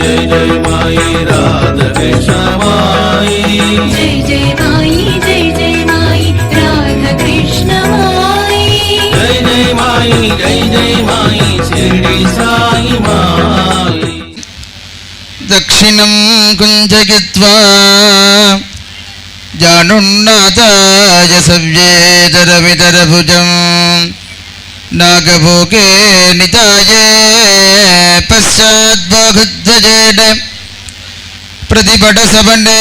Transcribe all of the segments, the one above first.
जय जय माई राधा कृष्ण माई जय जय माई राधा कृष्ण माई जय जय माई शिरडी साई माई दक्षिणं कुञ्जयित्वा जानुन्नाथाय सव्येतरवितरभुजं नागभोगे निताये पश्चाद्बाहुध्वजेन प्रतिपटसवने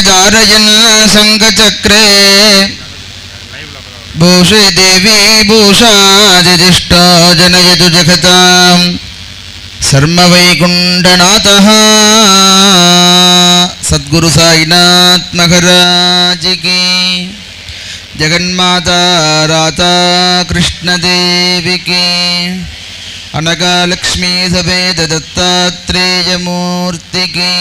धारयन् शङ्खचक्रे भूषे देवी भूषादिदिष्टा जनयतु जगताम् सर्ववैकुण्ठनाथः सद्गुरु साईनाथ महाराज की जगन्माता राधा कृष्ण देवी की अनघलक्ष्मी समेत दत्तात्रेय मूर्ति की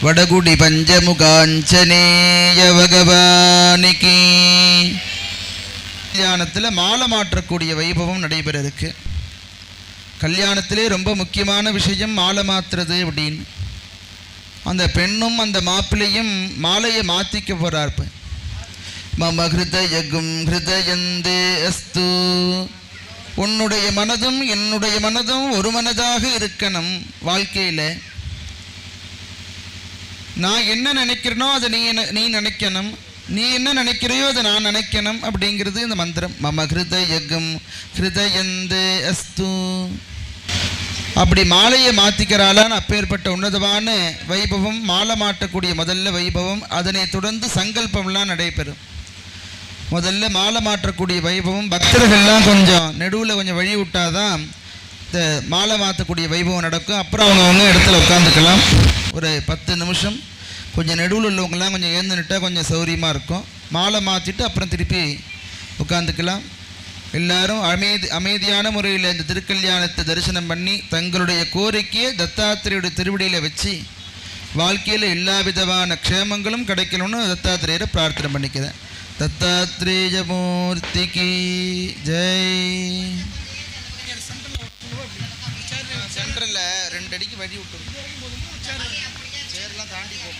वडगुडी पंचमुखांजनेय भगवान की கல்யாணத்தில் மாலை மாற்றக்கூடிய வைபவம் நடைபெற இருக்கு. கல்யாணத்திலே ரொம்ப முக்கியமான விஷயம் மாலை மாற்றுறது அப்படின்னு. அந்த பெண்ணும் அந்த மாப்பிள்ளையும் மாலையை மாற்றிக்க போகிறார். மம ஹிருதயகும் ஹிருதயந்தே அஸ்து, உன்னுடைய மனதும் என்னுடைய மனதும் ஒரு மனதாக இருக்கணும். வாழ்க்கையில் நான் என்ன நினைக்கிறேனோ அதை நீ நினைக்கணும், நீ என்ன நினைக்கிறையோ அதை நான் நினைக்கணும் அப்படிங்கிறது இந்த மந்திரம். மம ஹிருதயகும் ஹிருதயந்தே அஸ்து. அப்படி மாலையை மாற்றிக்கிறாளான்னு அப்பேற்பட்ட உன்னதமான வைபவம் மாலை மாட்டக்கூடிய முதல்ல வைபவம். அதனை தொடர்ந்து சங்கல்பம்லாம் நடைபெறும். முதல்ல மாலை மாற்றக்கூடிய வைபவம் பக்தர்கள்லாம் கொஞ்சம் நடுவில் கொஞ்சம் வழி விட்டாதான் இந்த மாலை மாற்றக்கூடிய வைபவம் நடக்கும். அப்புறம் அவங்கவுங்க இடத்துல உட்காந்துக்கலாம். ஒரு 10 நிமிஷம் கொஞ்சம் நடுவில் உள்ளவங்கெல்லாம் கொஞ்சம் ஏந்துனுட்டால் கொஞ்சம் சௌரியமாக இருக்கும். மாலை மாற்றிட்டு அப்புறம் திருப்பி உட்காந்துக்கலாம். எல்லாரும் அமைதியான முறையில் இந்த திருக்கல்யாணத்தை தரிசனம் பண்ணி தங்களுடைய கோரிக்கையை தத்தாத்திரேயுடைய திருவடியில் வச்சு வாழ்க்கையில் எல்லா விதமான க்ஷேமங்களும் கிடைக்கணும்னு தத்தாத்திரேயரை பிரார்த்தனை பண்ணிக்கிறேன். தத்தாத்ரேய மூர்த்திக்கு ஜெய். சென்டரில் 2 அடிக்கு வழி விட்டு சேர்லாம் தாண்டி போகும்.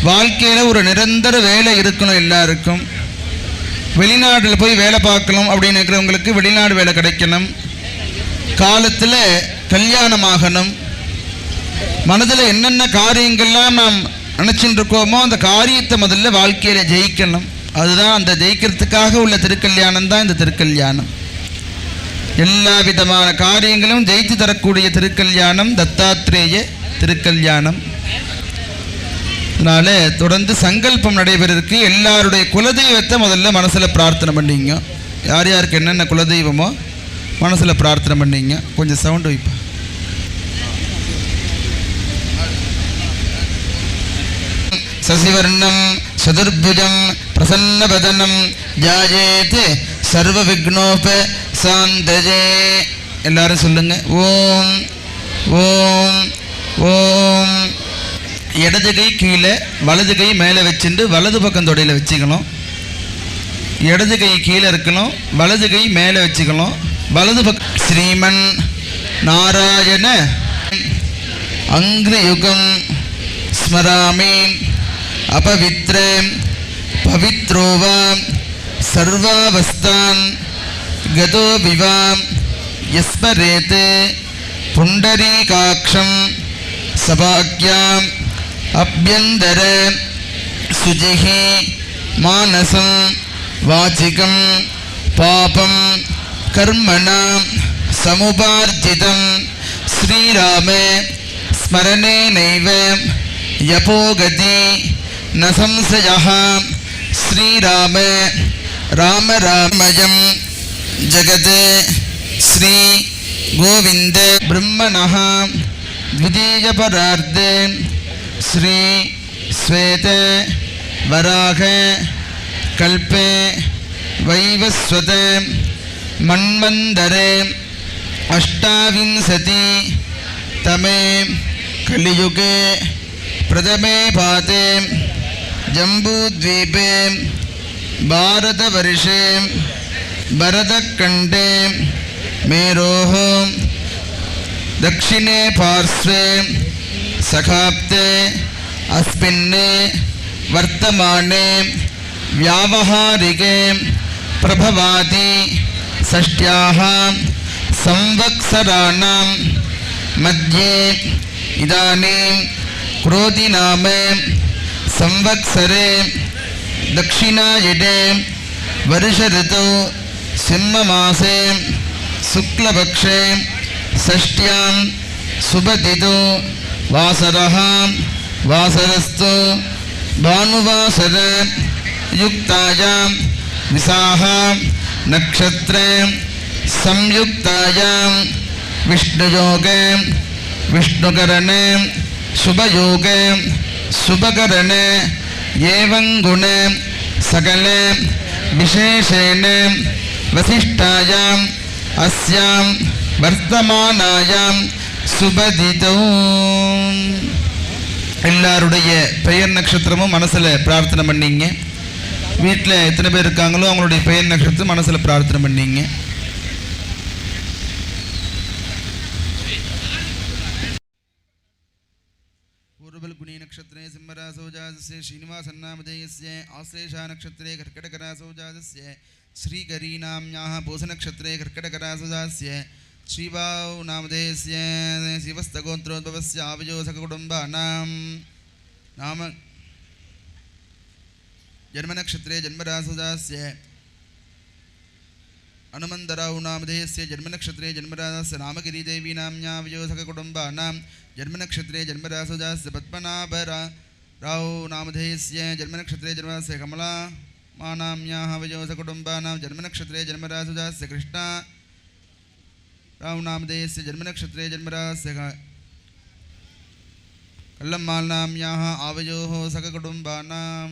வாழ்க்கையில் ஒரு நிரந்தர வேலை இருக்கணும் எல்லாருக்கும். வெளிநாட்டில் போய் வேலை பார்க்கணும் அப்படின்னு இருக்கிறவங்களுக்கு வெளிநாடு வேலை கிடைக்கணும். காலத்தில் கல்யாணமாகணும். மனதில் என்னென்ன காரியங்கள்லாம் நாம் நினச்சிட்டு இருக்கோமோ அந்த காரியத்தை முதல்ல வாழ்க்கையில் ஜெயிக்கணும். அதுதான் அந்த ஜெயிக்கிறதுக்காக உள்ள திருக்கல்யாணம் தான் இந்த திருக்கல்யாணம். எல்லா விதமான காரியங்களும் ஜெயித்து தரக்கூடிய திருக்கல்யாணம் தத்தாத்ரேய திருக்கல்யாணம். அதனால் தொடர்ந்து சங்கல்பம் நடைபெறதுக்கு எல்லாருடைய குலதெய்வத்தை முதல்ல மனசில் பிரார்த்தனை பண்ணிங்க. யார் யாருக்கு என்னென்ன குலதெய்வமோ மனசில் பிரார்த்தனை பண்ணிங்க. கொஞ்சம் சவுண்டு வைப்பா. சசிவர்ணம் சதுர்புஜம் பிரசன்னபதனம் ஜாயேத் சர்வ விக்னோப சாந்தஜே. எல்லாரும் சொல்லுங்க. ஓம் ஓம் ஓம். இடது கை கீழே வலது கை மேலே வச்சுட்டு வலது பக்கம் தொடையில் வச்சுக்கணும். இடது கை கீழே இருக்கணும், வலது கை மேலே வச்சுக்கணும். வலது பக்கம் ஸ்ரீமன் நாராயண அங்கிரயுகம் ஸ்மராமி அபவித்ர பவித்ரோவாம் சர்வாவஸ்தான் கதோ விவாம் யஸ்மரேத் புண்டரீகாக்ஷம் சபாக்யாம் அப்யந்தர சுஜிஹி மானசம் வாச்சிகம் பாபம் கர்மணா சமுபார்ஜிதம் ஸ்ரீராம ஸ்மரணேனைவ யபோகதி ந சம்சயः ஸ்ரீராம ராம ராமயம் ஜகத் ஸ்ரீ கோவிந்த பிரம்மணः द्वितीय परार्धे श्री श्वेत वराह कल्पे वैवस्वत मन्वन्तरे अष्टाविंशति तमे कलियुगे प्रथमे पाते जम्बूद्वीपे भारतवर्षे भरतखण्डे मेरोः दक्षिणे पार्श्वे सखाप्ते अस्मिन् वर्तमाने व्यावहारिके प्रभवाति षष्ट्याः संवत्सराणां मध्ये इदानीं क्रोधिनाम संवत्सरे दक्षिणायने वर्षऋतौ सिंहमासे शुक्लपक्षे षष्ट्यां शुभतिथौ वासरः वासरस्तु भानुवासर युक्तायां विसाह नक्षत्रे संयुक्तायां विष्णुयोगे विष्णुकरणे शुभयोगे शुभकरणे एवं गुणे सकले विशेषेण वसिष्ठायां अस्यां वर्तमानायां சுபதிதோ. எல்லாருடைய பெயர் நட்சத்திரமும் மனசில் பிரார்த்தனை பண்ணிங்க. வீட்டில் எத்தனை பேர் இருக்காங்களோ அவங்களுடைய பெயர் நட்சத்திரம் மனசில் பிரார்த்தனை பண்ணிங்க. पूर्वल्गुणी नक्षत्रे सिंहरासौ जातस्य श्रीनिवासन्नामधेयस्य आश्लेषा नक्षत्रे कर्कटकरासौ जातस्य श्रीगरीनाम्याः पूषनक्षत्रे कर्कटकरासौ जातस्य श्रीवाौ नामधेयस्य शिवस्तगोत्रोद्भवस्य आवयोसकुटुम्बानां नाम जन्मनक्षत्रे जन्मरासुदास्य हनुमन्तराौ नामधेयस्य जन्मनक्षत्रे जन्मरासस्य नामगिरिदेवीनाम्यावयोसकुटुम्बानां जन्मनक्षत्रे जन्मरासुदास्य पद्मनाभराौ नामधेयस्य जन्मनक्षत्रे जन्मरासस्य कमलामानाम्याः वयोसकुटुम्बानां जन्मनक्षत्रे जन्मरासुदास्य कृष्णा राव नामधेयस्य जन्मनक्षत्रे जन्मरासस्य कल्लम्माल्नाम्याः आवयोः सककुटुम्बानां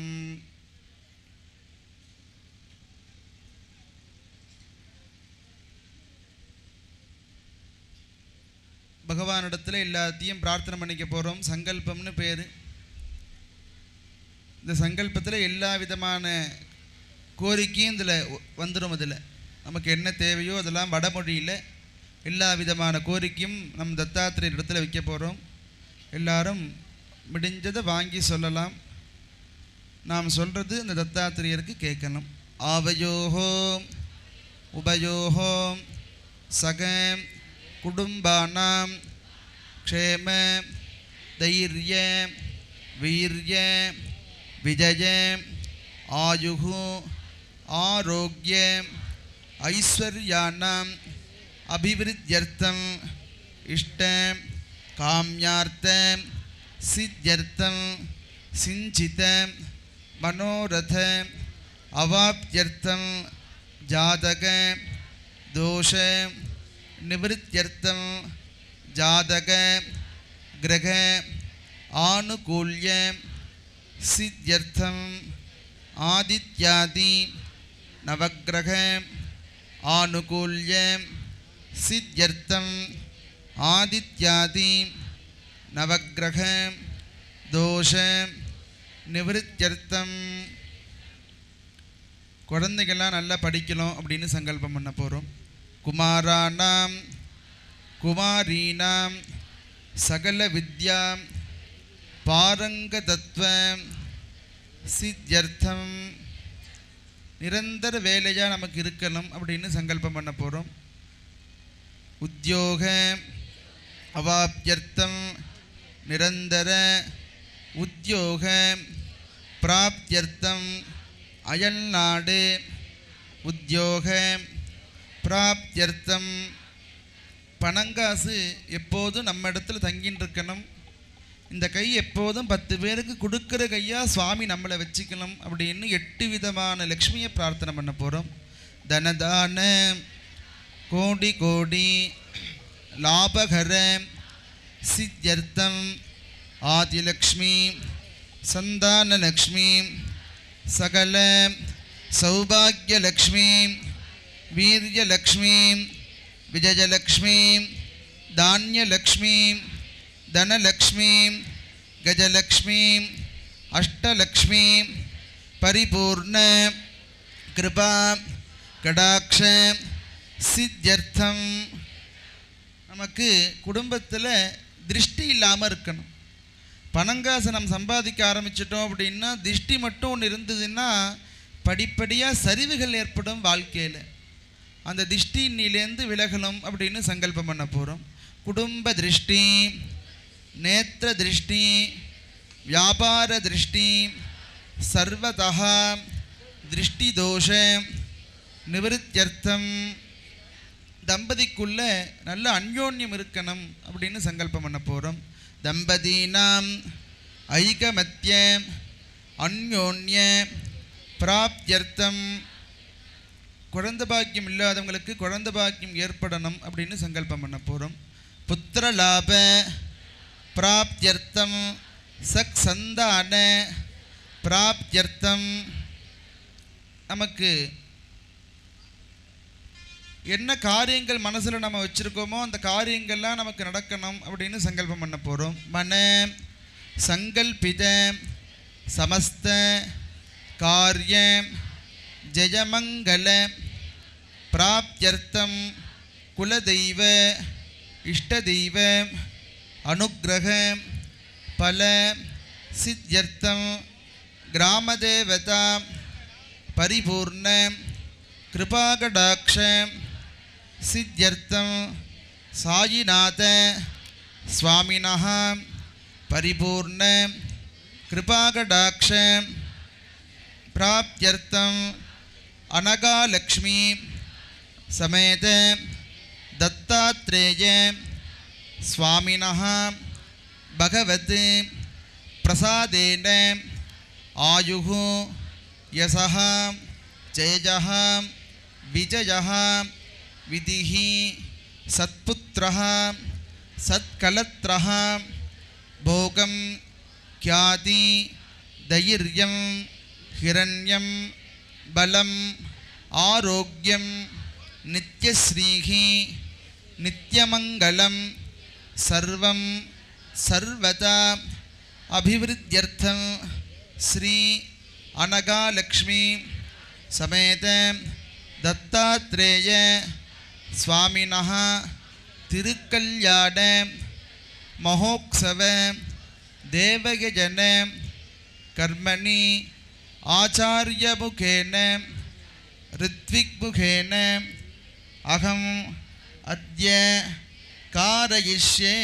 பகவானிடத்தில் எல்லாத்தையும் பிரார்த்தனை பண்ணிக்க போகிறோம். சங்கல்பம்னு பேர். இந்த சங்கல்பத்தில் எல்லா விதமான கோரிக்கையும் இதில் வந்துடும். அதில் நமக்கு என்ன தேவையோ அதெல்லாம் வடமொழியில் எல்லா விதமான கோரிக்கையும் நம் தத்தாத்திரேயர் இடத்துல வைக்க போகிறோம். எல்லாரும் முடிஞ்சதை வாங்கி சொல்லலாம். நாம் சொல்கிறது இந்த தத்தாத்திரேயருக்கு கேட்கணும். ஆவயோஹோ உபயோஹோ சக குடும்பானாம் க்ஷேம தைரிய வீரிய விஜய ஆயுகு ஆரோக்கிய ஐஸ்வர்யானாம் அபிவிருத்தியர்த்தம் இஷ்ட காம்யார்த்த சித்யர்த்தம் சிஞ்சித மனோரத அவாப்த்யர்த்தம் ஜாதக தோஷ நிவೃತ್ತ್ಯர்த்தம் ஜாதக கிரக ஆனுகூல்ய சித்யர்த்தம் ஆதித்யாதி நவக்கிரக ஆனுகூல்ய சித்யர்த்தம் ஆதித்யாதி நவக்கிரக தோஷ நிவೃತ್ತ್ಯர்த்தம். குழந்தைகள்லாம் நல்லா படிக்கணும் அப்படின்னு சங்கல்பம் பண்ண போகிறோம். குமாராணாம் குமாரீனாம் சகல வித்யா பாரங்கதத்வ சித்யர்த்தம். நிரந்தர வேலையாக நமக்கு இருக்கணும் அப்படின்னு சங்கல்பம் பண்ண போகிறோம். உத்தியோக அவாப்த்யர்த்தம் நிரந்தர உத்தியோக பிராப்த்யர்த்தம் அயல்நாடு உத்தியோக பிராப்த்யர்த்தம். பணங்காசு எப்போதும் நம்ம இடத்துல தங்கின்னு இருக்கணும். இந்த கை எப்போதும் 10 பேருக்கு கொடுக்குற கையாக சுவாமி நம்மளை வச்சுக்கணும் அப்படின்னு 8 விதமான லக்ஷ்மியை பிரார்த்தனை பண்ண போகிறோம். தனதான கோடி கோடி லாபகர சித்யர்த்தம் ஆதிலக்ஷ்மி சந்தானலக்ஷ்மி சகல சௌபாகியலக்ஷ்மி வீரியலக்ஷ்மி விஜயலக்ஷ்மி தானியலக்ஷ்மி தனலக்ஷ்மி கஜலக்ஷ்மி அஷ்டலக்ஷ்மி பரிபூர்ண கிருபா கடாட்ச சித்யர்த்தம். நமக்கு குடும்பத்தில் திருஷ்டி இல்லாமல் இருக்கணும். பணங்காசை நம்ம சம்பாதிக்க ஆரம்பிச்சிட்டோம் அப்படின்னா திருஷ்டி மட்டும் ஒன்று இருந்ததுன்னா படிப்படியாக சரிவுகள் ஏற்படும் வாழ்க்கையில். அந்த திருஷ்டினிலேருந்து விலகணும் அப்படின்னு சங்கல்பம் பண்ண போகிறோம். குடும்ப திருஷ்டி, நேத்திர திருஷ்டி, வியாபார திருஷ்டி, சர்வதா திருஷ்டி தோஷ நிவೃತ್ತ್ಯர்த்தம். தம்பதிக்குள்ள நல்ல அந்யோன்யம் இருக்கணும் அப்படின்னு சங்கல்பம் பண்ண போகிறோம். தம்பதீனாம் ஐகமத்ய அந்யோன்ய பிராப்த்யர்த்தம். குழந்தை பாக்கியம் இல்லாதவங்களுக்கு குழந்தை பாக்கியம் ஏற்படணும் அப்படின்னு சங்கல்பம் பண்ண போகிறோம். புத்திரலாப பிராப்த்யர்த்தம் சக் சந்தான பிராப்த்யர்த்தம். நமக்கு என்ன காரியங்கள் மனசில் நம்ம வச்சுருக்கோமோ அந்த காரியங்கள்லாம் நமக்கு நடக்கணும் அப்படின்னு சங்கல்பம் பண்ண போகிறோம். மன சங்கல்பித சமஸ்த காரிய ஜெயமங்கல பிராப்த்யர்த்தம் குலதெய்வ இஷ்டதெய்வ அனுக்கிரக பல சித்யர்த்தம் கிராமதேவதா பரிபூர்ண கிருபாகடாட்ச சித்யர்த்தம் சாயிநாத சுவாமினः பரிபூர்ண கிருபாகடாட்ச பிராப்த்யர்த்தம் அனகாலக்ஷ்மி சமேத தத்தாத்ரேய சுவாமினः பகவத் பிரசாதேன ஆயுகு யசः ஜெயஜः விஜயः விதிஹி சத்புத்ரः சத்கலத்ரः போகம் க்யாதி தைர்யம் ஹிரண்யம் பலம் ஆரோக்கியம் நித்யஸ்ரீஹி நித்யமங்கலம் சர்வம் சர்வதா அபிவிருத்தியர்த்தம் ஸ்ரீ அனகாலக்ஷ்மி சமேத தத்தாத்ரேய சுவாமினः திருக்கல்யாண மகோத்சவ தேவகஜன கர்மணி ஆச்சாரியமுகேன ரித்விக்முகேன அகம் அத்ய காரயிஷ்யே.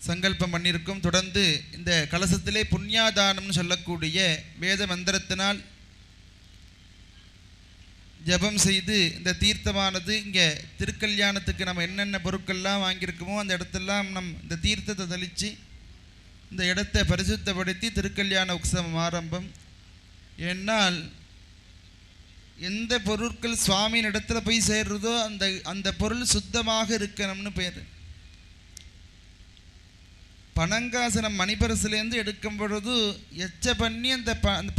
சங்கல்பம் பண்ணியிருக்கும். தொடர்ந்து இந்த கலசத்திலே புண்ணியாதானம்னு சொல்லக்கூடிய வேத மந்திரத்தினால் ஜபம் செய்து இந்த தீர்த்தமானது இங்கே திருக்கல்யாணத்துக்கு நம்ம என்னென்ன பொருட்கள்லாம் வாங்கியிருக்கோமோ அந்த இடத்தெல்லாம் இந்த தீர்த்தத்தை தெளித்து இந்த இடத்தை பரிசுத்தப்படுத்தி திருக்கல்யாண உற்சவம் ஆரம்பம். ஏன்னால் எந்த பொருட்கள் சுவாமியின் இடத்துல போய் சேர்றதோ அந்த பொருள் சுத்தமாக இருக்கணும்னு பேர். பணங்காசனம் மணிப்பரசுலேருந்து எடுக்கும் பொழுது எச்ச பண்ணி அந்த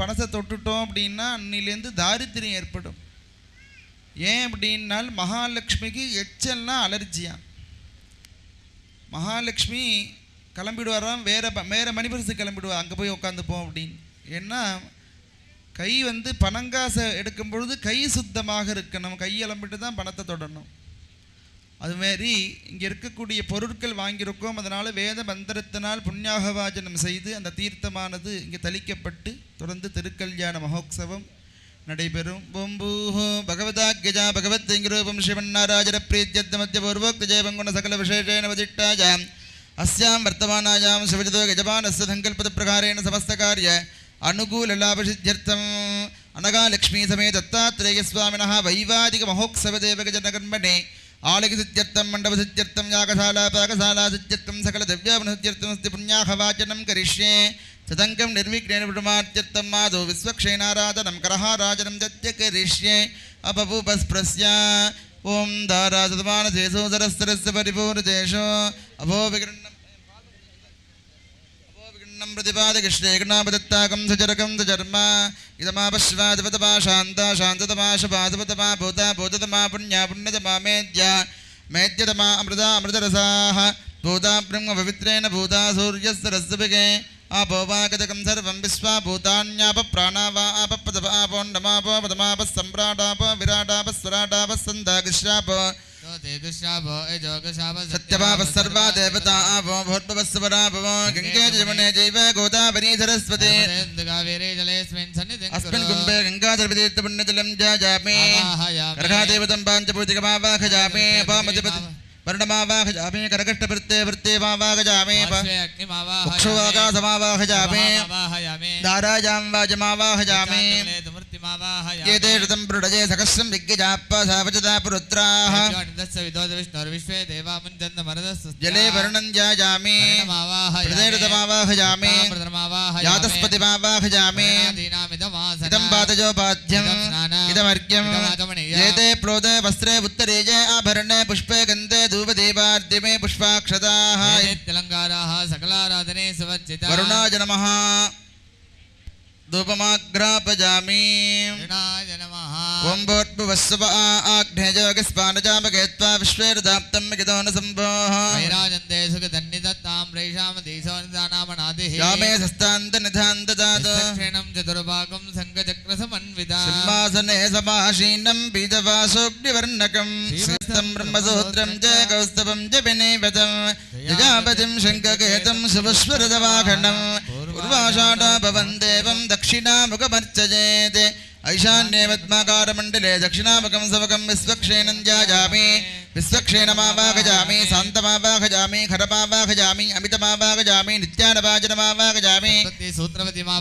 பணத்தை தொட்டுட்டோம் அப்படின்னா அன்னிலேருந்து தாரித்திரியம் ஏற்படும். ஏன் அப்படின்னால் மகாலட்சுமிக்கு எச்செல்லாம் அலர்ஜியாம். மகாலட்சுமி கிளம்பிடுவாராம், வேற மணிப்பரசு கிளம்பிடுவா, அங்கே போய் உட்காந்துப்போம் அப்படின்னு. ஏன்னா கை பணங்காசை எடுக்கும் பொழுது கை சுத்தமாக இருக்கணும், கை அலம்பிட்டு தான் பணத்தை தொடரணும். அதுமாரி இங்கே இருக்கக்கூடிய பொருட்கள் வாங்கியிருக்கோம். அதனால் வேத மந்திரத்தினால் புண்ணியாகவாஜனம் செய்து அந்த தீர்த்தமானது இங்கே தளிக்கப்பட்டு தொடர்ந்து திருக்கல்யாண மகோத்சவம் நடைபெறும். பூம்பூஹோ பகவதாக்யஜா பகவத்ரூபம் ஸ்ரீமன்னாராஜர பிரீத்யத்த மத்தியபூர்வோக்த ஜெயபங்குண சகல விசேஷேன வதிஷ்டாயாம் அஸ்யாம் வர்த்தமானாயாம் சிவஜதோ கஜபானஸ்ய சங்கல்பத பிரகாரேண சமஸ்தகாரிய அனுகூலலாபசித்யர்த்தம் அனகாலக்ஷ்மீ சமே தத்தாத்ரேயஸ்வாமினः வைவாதிக மகோத்சவ தேவகஜனகர்மணே ஆலயசித்யர்த்தம் மண்டபசித்யர்த்தம் யாகசாலா பாகசாலா சித்யர்த்தம் சகல திவ்யாவனசித்யர்த்தமஸ்தி புண்ணியாகவாச்சனம் கரிஷ்யே சதங்கம் நிர்விக்னேன விடுமார்த்தியர்த்தம் மாதோ விஸ்வக்ஷேனாராதனம் கரஹாராஜனம் தத்ய கரிஷ்யே அபபூபஸ்ப்ரஸ்ய ஓம் தாராசதமானசேசோ சரஸ்தரஸ்ய பரிபூர்ணதேஷோ அபோவிகிருண்ணம் प्रतिपादकृष्णे गणापदत्ताकं सचरकं सचर्मा इदमापश्वादपतमा शान्ता शान्ततमा शपादपतमा भूता भूततमा पुण्या पुण्यतमा मेद्या मेद्यतमा अमृता अमृतरसाः भूता ब्रह्म पवित्रेण भूता सूर्यस्तरस्यभिगे आपोवागतकं सर्वं विश्वा भूतान्यापप्राणावा आपपदप आपोण्डमापो पदमापः सम्राटापो विराटापः स्वराटापः सन्दागिश्रापो सत्यभावः सर्वा देवता आवो भूर्भुवस्वराभवो गङ्गे जमुने जैव गोदावरी सरस्वती अस्मिन् कुम्भे गङ्गाधरपतीर्थपुण्यजलं जाजामि गर्गादेवतं पाञ्चभूतिकमावाहयामि पामधिपति वर्णमावाहयामि करकष्टवृत्ते वृत्तेमावाहयामि मुक्षुवाकाशमावाहयामि दारायां वाजमावाहयामि एते ऋतं पृडजे सहस्रं विज्ञजाप्पसावचता पुरुत्राः जले वर्णं जायामि हृदे ऋतमावाहयामि यातस्पतिमावाहयामि इदं पादजोपाध्यम् इदमर्घ्यम् एते प्रोदे वस्त्रे उत्तरेजे आभरणे पुष्पे गन्धे धूपदीपार्तिमे पुष्पाक्षताः सकलाराधने सुवर्जिता वरुणाय नमः धूपमाग्रापयामि ओं भूर्भुवस्सुव आग्नेयोगस्पानजामगेत्वा विश्वेर्दाप्तं मिगितो न सम्भोः वैराजन्ते सुखधन्निदत्तां रैषामधीशोनिदानामनादिः यामे सस्तान्तनिधान्तदात् दक्षिणं चतुर्भागं सङ्गचक्रसमन्विता सिंहासने समासीनं पीतवासोऽग्निवर्णकं श्रीस्तं ब्रह्मसूत्रं च कौस्तभं च विनिवतं यजापतिं शङ्खकेतं शुभस्वरदवाहनं पूर्वाषाढाभवं देवं दक्षिणामुखमर्चयेत् ऐशान्ये पद्माकारमण्डले दक्षिणामुखं सवकं विश्वक्षेणं जायामि विश्वक्षेणमावाहयामि शान्तमावाहयामि खरमावाहयामि अमितमावाहयामि नित्यानवाजनमावाहयामि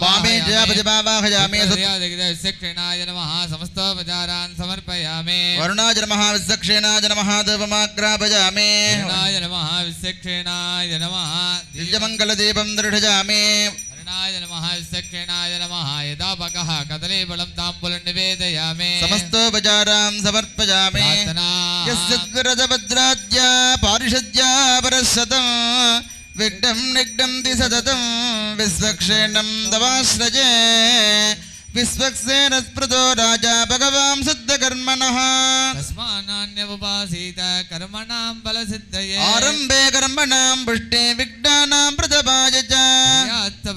वामे जयापतिमावाहयामि विश्वक्षेणाय नमः समस्तोपचारान् समर्पयामि वरुणाय नमः विश्वक्षेणाय नमः धूपमाग्रापयामि वरुणाय नमः विश्वक्षेणाय नमः दिव्यमङ्गलदीपं दृढयामि वरुणाय नमः विश्वक्षेणाय नमः यदापकः कदलीफलं ताम्बूलं निवेदयामि समस्तोपचारान् समर्पयामि यस्य द्विरजभद्राद्या पारिषद्या परशतं विघ्नं निघ्नन्ति सततं विश्वक्षेणं तवाश्रजे विश्वक्सेनस्पृतो राजा भगवान् शुद्धकर्मणः तस्मान्नान्यमुपासीत कर्मणां फलसिद्धये आरम्भे कर्मणां पुष्टे विघ्नानां प्रथमाय च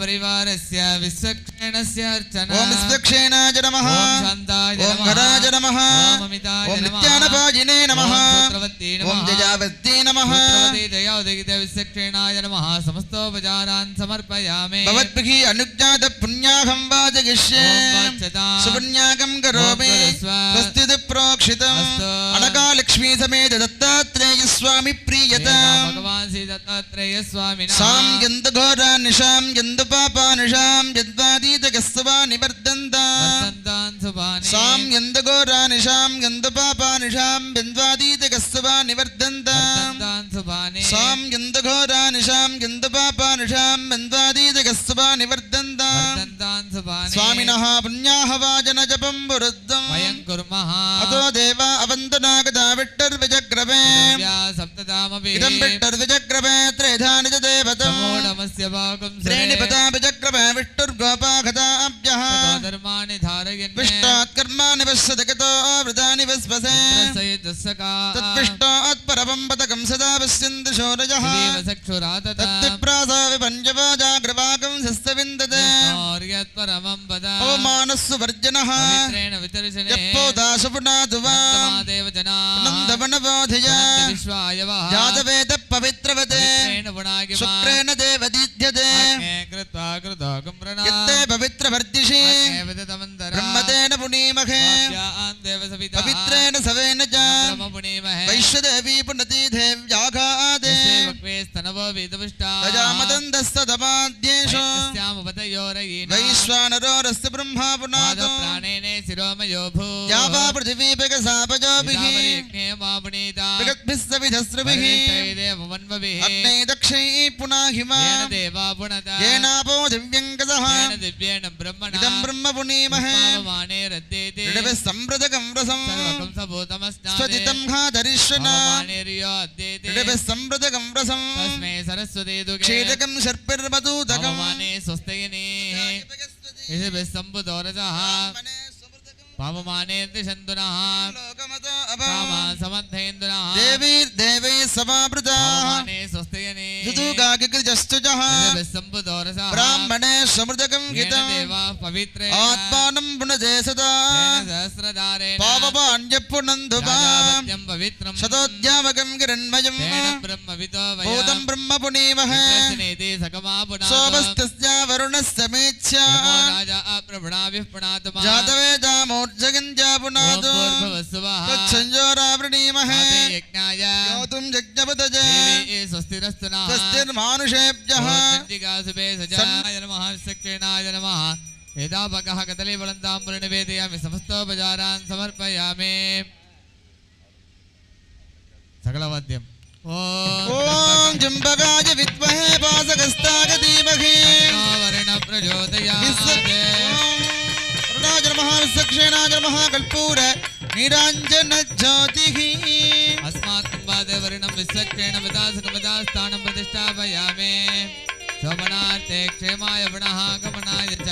परिवारस्य विश्वक्षेणस्य अर्चना ॐ विश्वक्षेणाय नमः ॐ शान्ताय ॐ हराय नमः ॐ अमिताय ॐ नमः नित्यानपायिने नमः ॐ जयावती ओम नमः जयावती नमः पुत्रवती जयावती विश्वक्षेणाय नमः समस्तोपचारान् समर्पयामि भवद्भिः अनुज्ञात पुण्याहं वाजयिष्ये ओम वाच्यतां सुपुण्यागं करोमि ओम करोस्व स्वस्ति प्रोक्षितम् अस्तु अनकालक्ष्मी समेत दत्तात्रेय स्वामी प्रीयताम् भगवान् श्री दत्तात्रेय स्वामिनः सां यन्दघोरानिशां यन्दपापानिशां यद्वादीतगस्वा निवर्धन्ताम् वर्तन्तान् शुभानि सां यन्दघोरानिशां यन्दपापानिशां यद्वादीतगस्वा निवर्धन्ताम् वर्तन्तान् शुभानि सां यन्दघोरानिशां यन्दपापानिशां यद्वादीतगस्वा निवर्धन्ताम् वर्तन्तान् शुभानि स्वामिनः पुण्याहवाचन जपं वरुद्धम् वयं कुर्मः अतो देवा अवन्तनागता विट्टर्विजग्रवे सप्तदामपि इदं विट्टर्विजग्रवे त्रेधा निज देवतम् समोढमस्य भागं त्रीणि पदा विजग्रवे विष्टुर्गोपाघताभ्यः धर्माणि धारयन् विष्टात् कर्माणि पश्यति गतो वृतानि वस्वसे तत्विष्टात् परमं पदकं सदा पश्यन्ति शौरजः तत्विप्रासा विपञ्चवा जाग्रवाकं शस्तविन्दते परमं पद ओमानस्सु वर्जनः यप्पोदाशपुनातु वा नन्दवनबोधिया जातवेद पवित्रवते शुक्रेण देवदीध्यते यत्ते पवित्रवर्जिषि ब्रह्मतेन पुनीमहे पवित्रेण सवेन च वैश्वदेवी पुनति देव्याघादे गजामदन्तस्तदमाद्येषु वैश्वानरोरस्य ब्रह्मा पुनादो या वा पृथिवी विगसापजोभिः विगद्भिः सविधस्रुभिः अग्ने दक्षैः पुनाहिमा येनापो दिव्यङ्गसः इदं ब्रह्म पुनीमहे ऋडभिः सम्प्रदकं रसं स्वजितं हाधरिष्वना ऋडभिः सम्प्रदकं रसं क्षीरकं शर्पिर्मधूतकम् देवी समावृताः जुदुगागिकृजस्तुजः ब्राह्मणे समृदकं हितम् आत्मानं पुनदे सदा पावपाण्यपुनन्दुपा शतोद्यावकं किरण्मयम् भूतं ब्रह्म पुनीमहे सोमस्तस्य वरुणस्य मेच्छा जातवेदामोर्जगञ्जा पुनादो तत्संयोरावृणीमहे योतुं यज्ञपतजे स्वस्तिर्मानुषेभ्यः वेदापकः कदलीफलं निवेदयामि समस्तोपचारान् समर्पयामि सकलवाद्यम् ॐ जम्बगाय विद्महे पासगस्ताय धीमहि वर्ण प्रचोदयात् महाविश्वक्षेणाय महाकल्पूर निराञ्जन ज्योतिः अस्मात् कुम्भादे वर्णं विश्वक्षेण विदासकमदास्थानं प्रतिष्ठापयामि शोभनार्थे क्षेमाय पुनः गमनाय च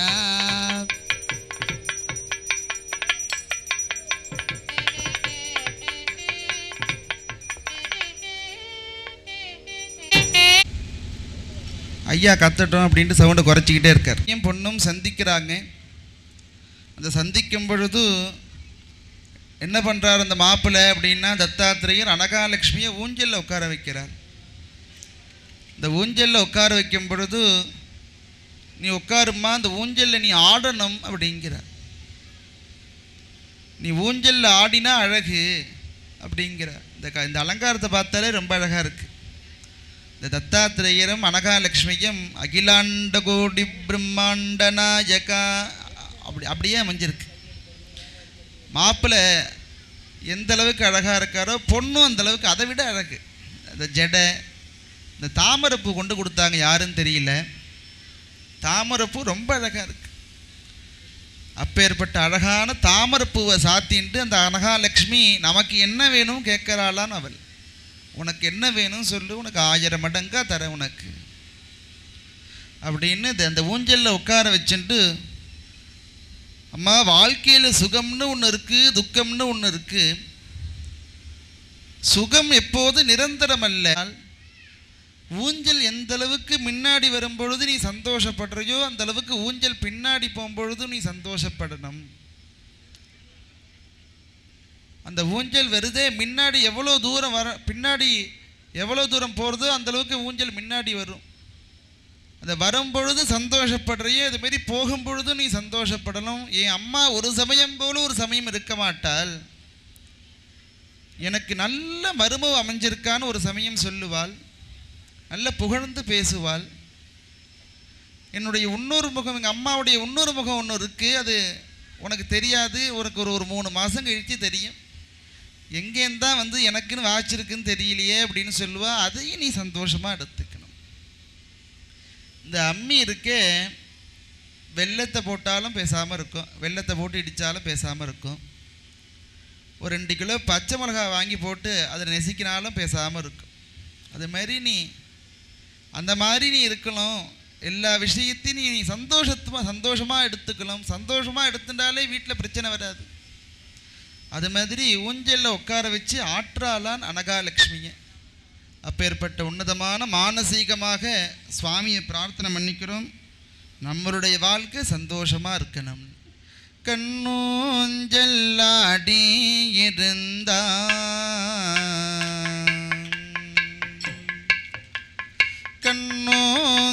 ஐயா கத்தட்டும் அப்படின்ட்டு சவுண்டை குறைச்சிக்கிட்டே இருக்கார் என் பொண்ணும் சந்திக்கிறாங்க அந்த சந்திக்கும் பொழுது என்ன பண்ணுறார் அந்த மாப்பிள்ளை அப்படின்னா தத்தாத்திரேயர் அனகாலட்சுமியை ஊஞ்சலில் உட்கார வைக்கிறார். இந்த ஊஞ்சலில் உட்கார வைக்கும் பொழுது நீ உட்காருமா, அந்த ஊஞ்சலில் நீ ஆடணும் அப்படிங்கிறார். நீ ஊஞ்சலில் ஆடினா அழகு அப்படிங்கிறார். இந்த அலங்காரத்தை பார்த்தாலே ரொம்ப அழகாக இருக்குது. இந்த தத்தாத்திரேயரும் அனகாலட்சுமியும் அகிலாண்ட கோடி பிரம்மாண்ட நாயகா அப்படியே அமைஞ்சிருக்கு. மாப்பிள்ளை எந்த அளவுக்கு அழகாக இருக்காரோ பொண்ணும் அந்த அளவுக்கு அதை விட அழகு. இந்த ஜடை, இந்த தாமரைப்பூ கொண்டு கொடுத்தாங்க, யாருன்னு தெரியல. தாமரைப்பூ ரொம்ப அழகாக இருக்குது. அப்பேற்பட்ட அழகான தாமரைப்பூவை சாத்தின்ட்டு அந்த அனகாலட்சுமி நமக்கு என்ன வேணும் கேட்குறாளான்னு அவள். உனக்கு என்ன வேணும் சொல்லு, உனக்கு 1000 மடங்கா தர உனக்கு அப்படின்னு அந்த ஊஞ்சலில் உட்கார வச்சுட்டு, அம்மா வாழ்க்கையில் சுகம்னு ஒன்று இருக்குது, துக்கம்னு ஒன்று இருக்குது. சுகம் எப்போது நிரந்தரம் அல்ல. ஊஞ்சல் எந்த அளவுக்கு முன்னாடி வரும்பொழுது நீ சந்தோஷப்படுறையோ அந்த அளவுக்கு ஊஞ்சல் பின்னாடி போகும்பொழுது நீ சந்தோஷப்படணும். அந்த ஊஞ்சல் வெறுதே முன்னாடி எவ்வளோ தூரம் பின்னாடி எவ்வளோ தூரம் போகிறதோ அந்தளவுக்கு ஊஞ்சல் முன்னாடி வரும். அந்த வரும்பொழுது சந்தோஷப்படுறையே, அதுமாரி போகும்பொழுதும் நீ சந்தோஷப்படணும். என் அம்மா ஒரு சமயம் போல ஒரு சமயம் இருக்க மாட்டாள், எனக்கு நல்ல மருமவ அமைஞ்சிருக்கான்னு ஒரு சமயம் சொல்லுவாள், நல்ல புகழ்ந்து பேசுவாள். என்னுடைய இன்னொரு முகம், எங்கள் அம்மாவுடைய இன்னொரு முகம் ஒன்று இருக்குது, அது உனக்கு தெரியாது, உனக்கு ஒரு 3 மாதம் கழித்து தெரியும். எங்கேருந்து தான் வந்து எனக்குன்னு வாய்ச்சிருக்குன்னு தெரியலையே அப்படின்னு சொல்லுவா. அதையும் நீ சந்தோஷமாக எடுத்துக்கணும். இந்த அம்மி இருக்கே, வெள்ளத்தை போட்டாலும் பேசாமல் இருக்கும், வெள்ளத்தை போட்டு இடித்தாலும் பேசாமல் இருக்கும். ஒரு 2 கிலோ பச்சை மிளகாய் வாங்கி போட்டு அதை நெசிக்கினாலும் பேசாமல் இருக்கும். அது மாதிரி நீ அந்த மாதிரி நீ இருக்கணும். எல்லா விஷயத்தையும் நீ சந்தோஷமாக எடுத்துக்கணும். சந்தோஷமாக எடுத்துட்டாலே வீட்டில் பிரச்சனை வராது. அது மாதிரி ஊஞ்சலில் உட்கார வச்சு ஆற்றாளான் அனகாலட்சுமியை. அப்பேற்பட்ட உன்னதமான மானசீகமாக சுவாமியை பிரார்த்தனை பண்ணிக்கிறோம். நம்மளுடைய வாழ்க்கை சந்தோஷமாக இருக்கணும். கண்ணூஞ்சல்லாடி இருந்தா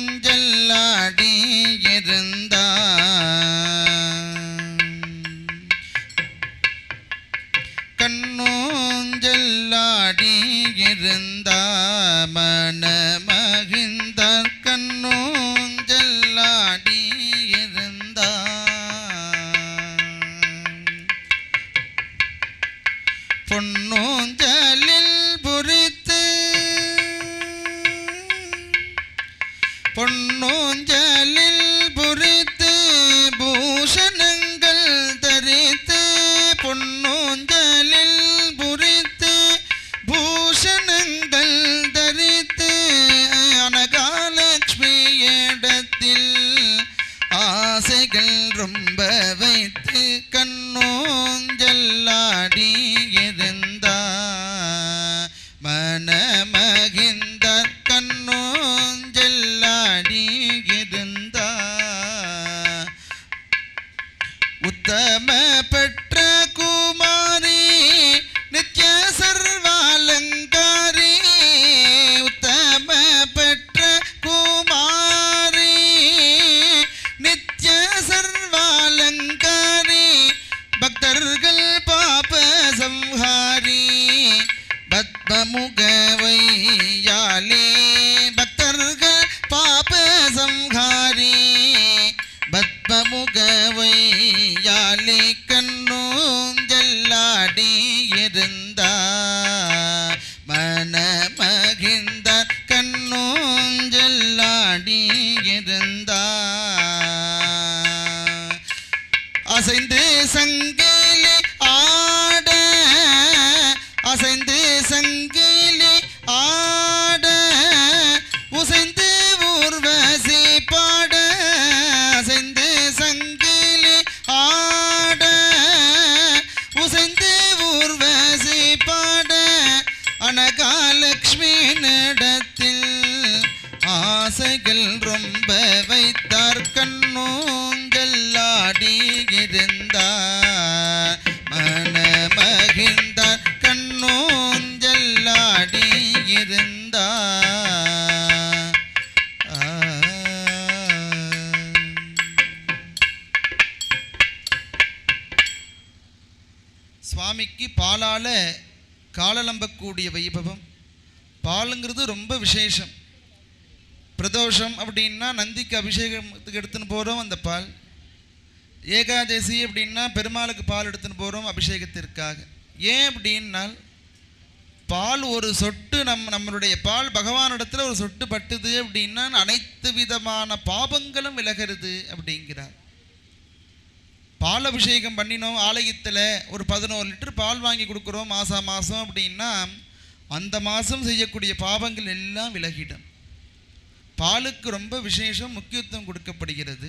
கண்ணூஞ்சல்லாடி இருந்தா கண்ணூஞ்சல்லாடி இருந்தா மனமகிழ்ந்த கண்ணூஞ்சல்லாடி இருந்தா பொன்னூஞ்சலில் புரித்து பொன்னூஞ்சலில் புரித்து பூஷணங்கள் தரித்து பொன்னூஞ்சலில் புரித்து பூஷணங்கள் தரித்து அனகாலட்சுமியிடத்தில் ஆசைகள் ரொம்ப வைத்து கண்ணூஞ்சல்லாடி இருந்தா மனமகிழ்ந்த கண்ணூஞ்சல்லாடி இருந்தா உத்தம பெற்ற குமாரி நித்ய சர்வாலங்காரி உத்தம பெற்ற குமாரி நித்ய சர்வாலங்காரி பக்தர்கள் பாப சம்ஹாரி பத்மமுகவையாலே பக்தர்கள் பாப சம்ஹாரி பத்மமுகவையாலே கண்ணூஞ்சல்லாடி இருந்தா மனமகிழ்ந்த கண்ணூஞ்சல்லாடி இருந்தா அசைந்து சங்கிலி ஆட அசைந்து சங்கிலி ஆட உசைந்து ஊர்வசி பாட அசைந்து சங்கிலி ஆட உசைந்து ஊர்வசி பாட அனகாலட்சுமி நடத்தில் ஆசைகள் ரொம்ப வைத்தார் கண்ணூஞ்சல்லாடி இருந்தார் மனமகிழ்ந்தார் கண்ணூஞ்சல்லாடி இருந்தார். சுவாமிக்கு பாலால காலலம்பக்கூடிய வைபவம். பாலுங்கிறது ரொம்ப விசேஷம். பிரதோஷம் அப்படின்னா நந்திக்கு அபிஷேகத்துக்கு எடுத்துன்னு போகிறோம் அந்த பால். ஏகாதசி அப்படின்னா பெருமாளுக்கு பால் எடுத்துன்னு போகிறோம் அபிஷேகத்திற்காக. ஏன் அப்படின்னால் பால் ஒரு சொட்டு நம்மளுடைய பால் பகவானிடத்தில் ஒரு சொட்டு பட்டுது அப்படின்னா அனைத்து விதமான பாபங்களும் விலகிறது அப்படிங்கிறார். பால் அபிஷேகம் பண்ணினோம் ஆலயத்தில், ஒரு 11 லிட்டர் பால் வாங்கி கொடுக்குறோம் மாதம் அப்படின்னா அந்த மாதம் செய்யக்கூடிய பாவங்கள் எல்லாம் விலகிடும். பாலுக்கு ரொம்ப விசேஷம், முக்கியத்துவம் கொடுக்கப்படுகிறது.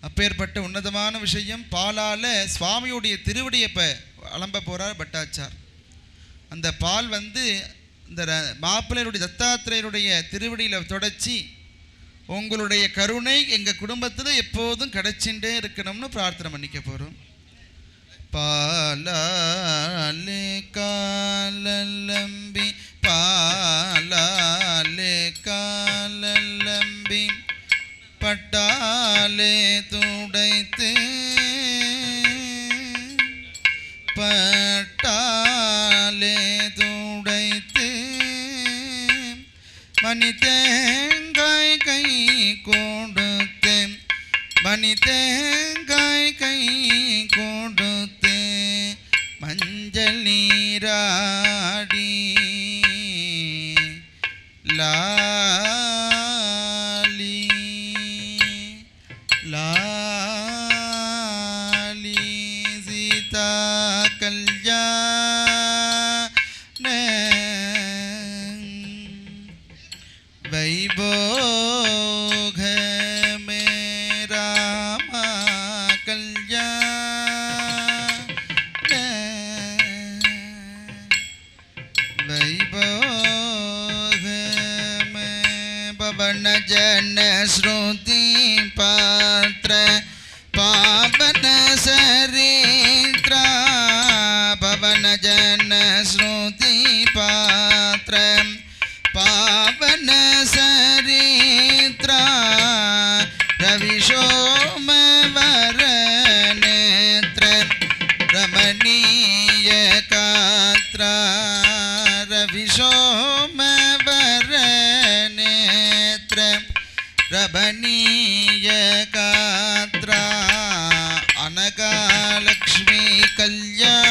அப்பேற்பட்ட உன்னதமான விஷயம். பாலால் சுவாமியுடைய திருவடியை இப்போ அலம்ப போகிறார் பட்டாச்சார். அந்த பால் வந்து இந்த மாப்பிள்ளையுடைய தத்தாத்திரேயருடைய திருவடியில் தொடச்சி உங்களுடைய கருணை எங்கள் குடும்பத்தில் எப்போதும் கிடைச்சிட்டே இருக்கணும்னு பிரார்த்தனை பண்ணிக்க போகிறோம். பாலாலே காலலம்பி பாலாலே காலலம்பி பட்டாலே துடைத்து பட்டாலே துடைத்து மணி தேங்காய் கை கொடுத்து மணி தேங்காய் கை கொடுத்து மஞ்சள் நீராடி லாலி லாலி சீதா கல்யாண வைபோக மே ராம கல்யாண வைபோக மே பவன ஜன ஸ்ருதி பாத்திர பாவன சரித்ர பவன ஜன ஸ்ருதி பாத்திர पावन सरित्रा रविशोम वर नेत्र रमणीय कात्रा रविशोम वर नेत्र रमणीय कात्रा अनगा लक्ष्मी कल्याण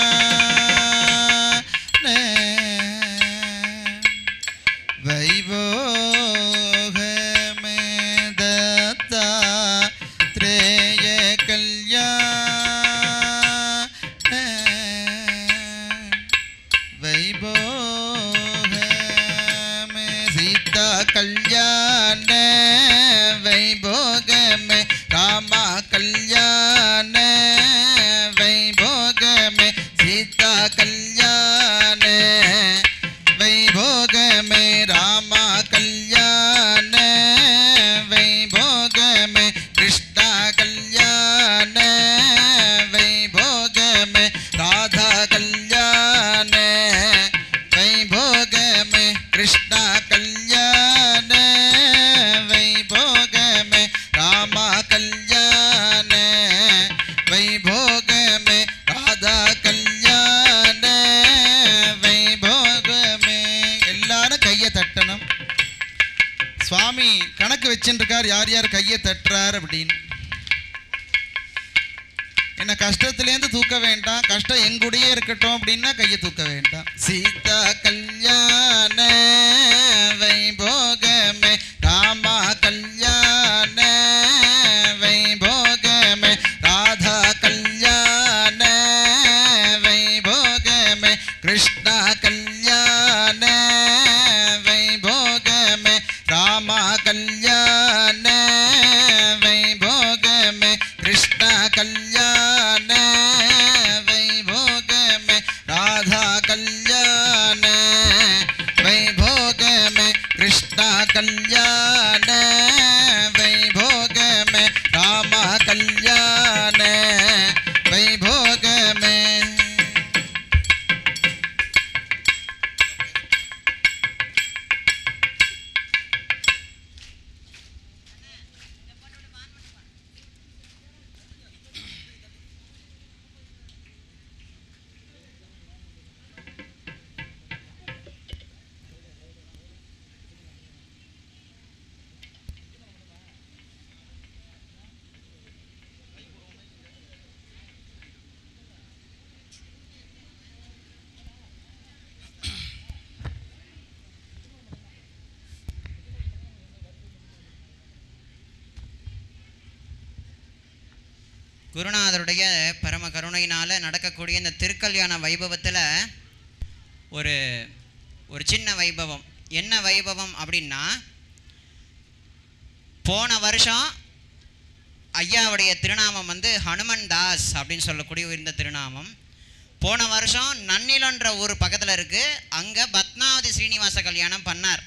वैभोग में दत्ता त्रेय कल्याण वैभोग में सीता कल्याण वैभोग में रामा कल्याण वैभोग में सीता कल्याण वैभोग में रामा कल्याण वैभोग में कृष्णा कल्याण वैभोग में राधा कल्याण वैभोग में कृष्णा कल्याण वैभोग में रामा कल्याण वैभोग में राधा कल्याण वैभोग में எல்லாரும் கையை தட்டணும். சுவாமி கணக்கு வச்சுருக்கார் யார் யார் கையை தட்டுறார் அப்படின்னு. என்ன கஷ்டத்துலேருந்து தூக்க வேண்டாம், கஷ்டம் எங்கூடயே இருக்கட்டும் அப்படின்னா கையை தூக்க வேண்டாம். சீதா கல்யாண வைபோக மே ராமா கல்யாண வைபோக மே ராதா கல்யாண வைபோக மே கிருஷ்ணா கல்யாண वैभोग में रामा कल्याण वैभोग में कृष्णा कल्याण वैभोग में राधा कल्याण वैभोग में कृष्णा कल्याण वैभोग में रामा कल्याण वैभोग में குருநாதருடைய பரம கருணையினால் நடக்கக்கூடிய இந்த திருக்கல்யாண வைபவத்தில் ஒரு சின்ன வைபவம். என்ன வைபவம் அப்படின்னா, போன வருஷம் ஐயாவுடைய திருநாமம் வந்து ஹனுமன் தாஸ் அப்படின்னு சொல்லக்கூடிய இந்த திருநாமம். போன வருஷம் நன்னிலன்ற ஒரு பக்கத்தில் இருக்குது, அங்கே பத்மாவதி ஸ்ரீனிவாச கல்யாணம் பண்ணார்.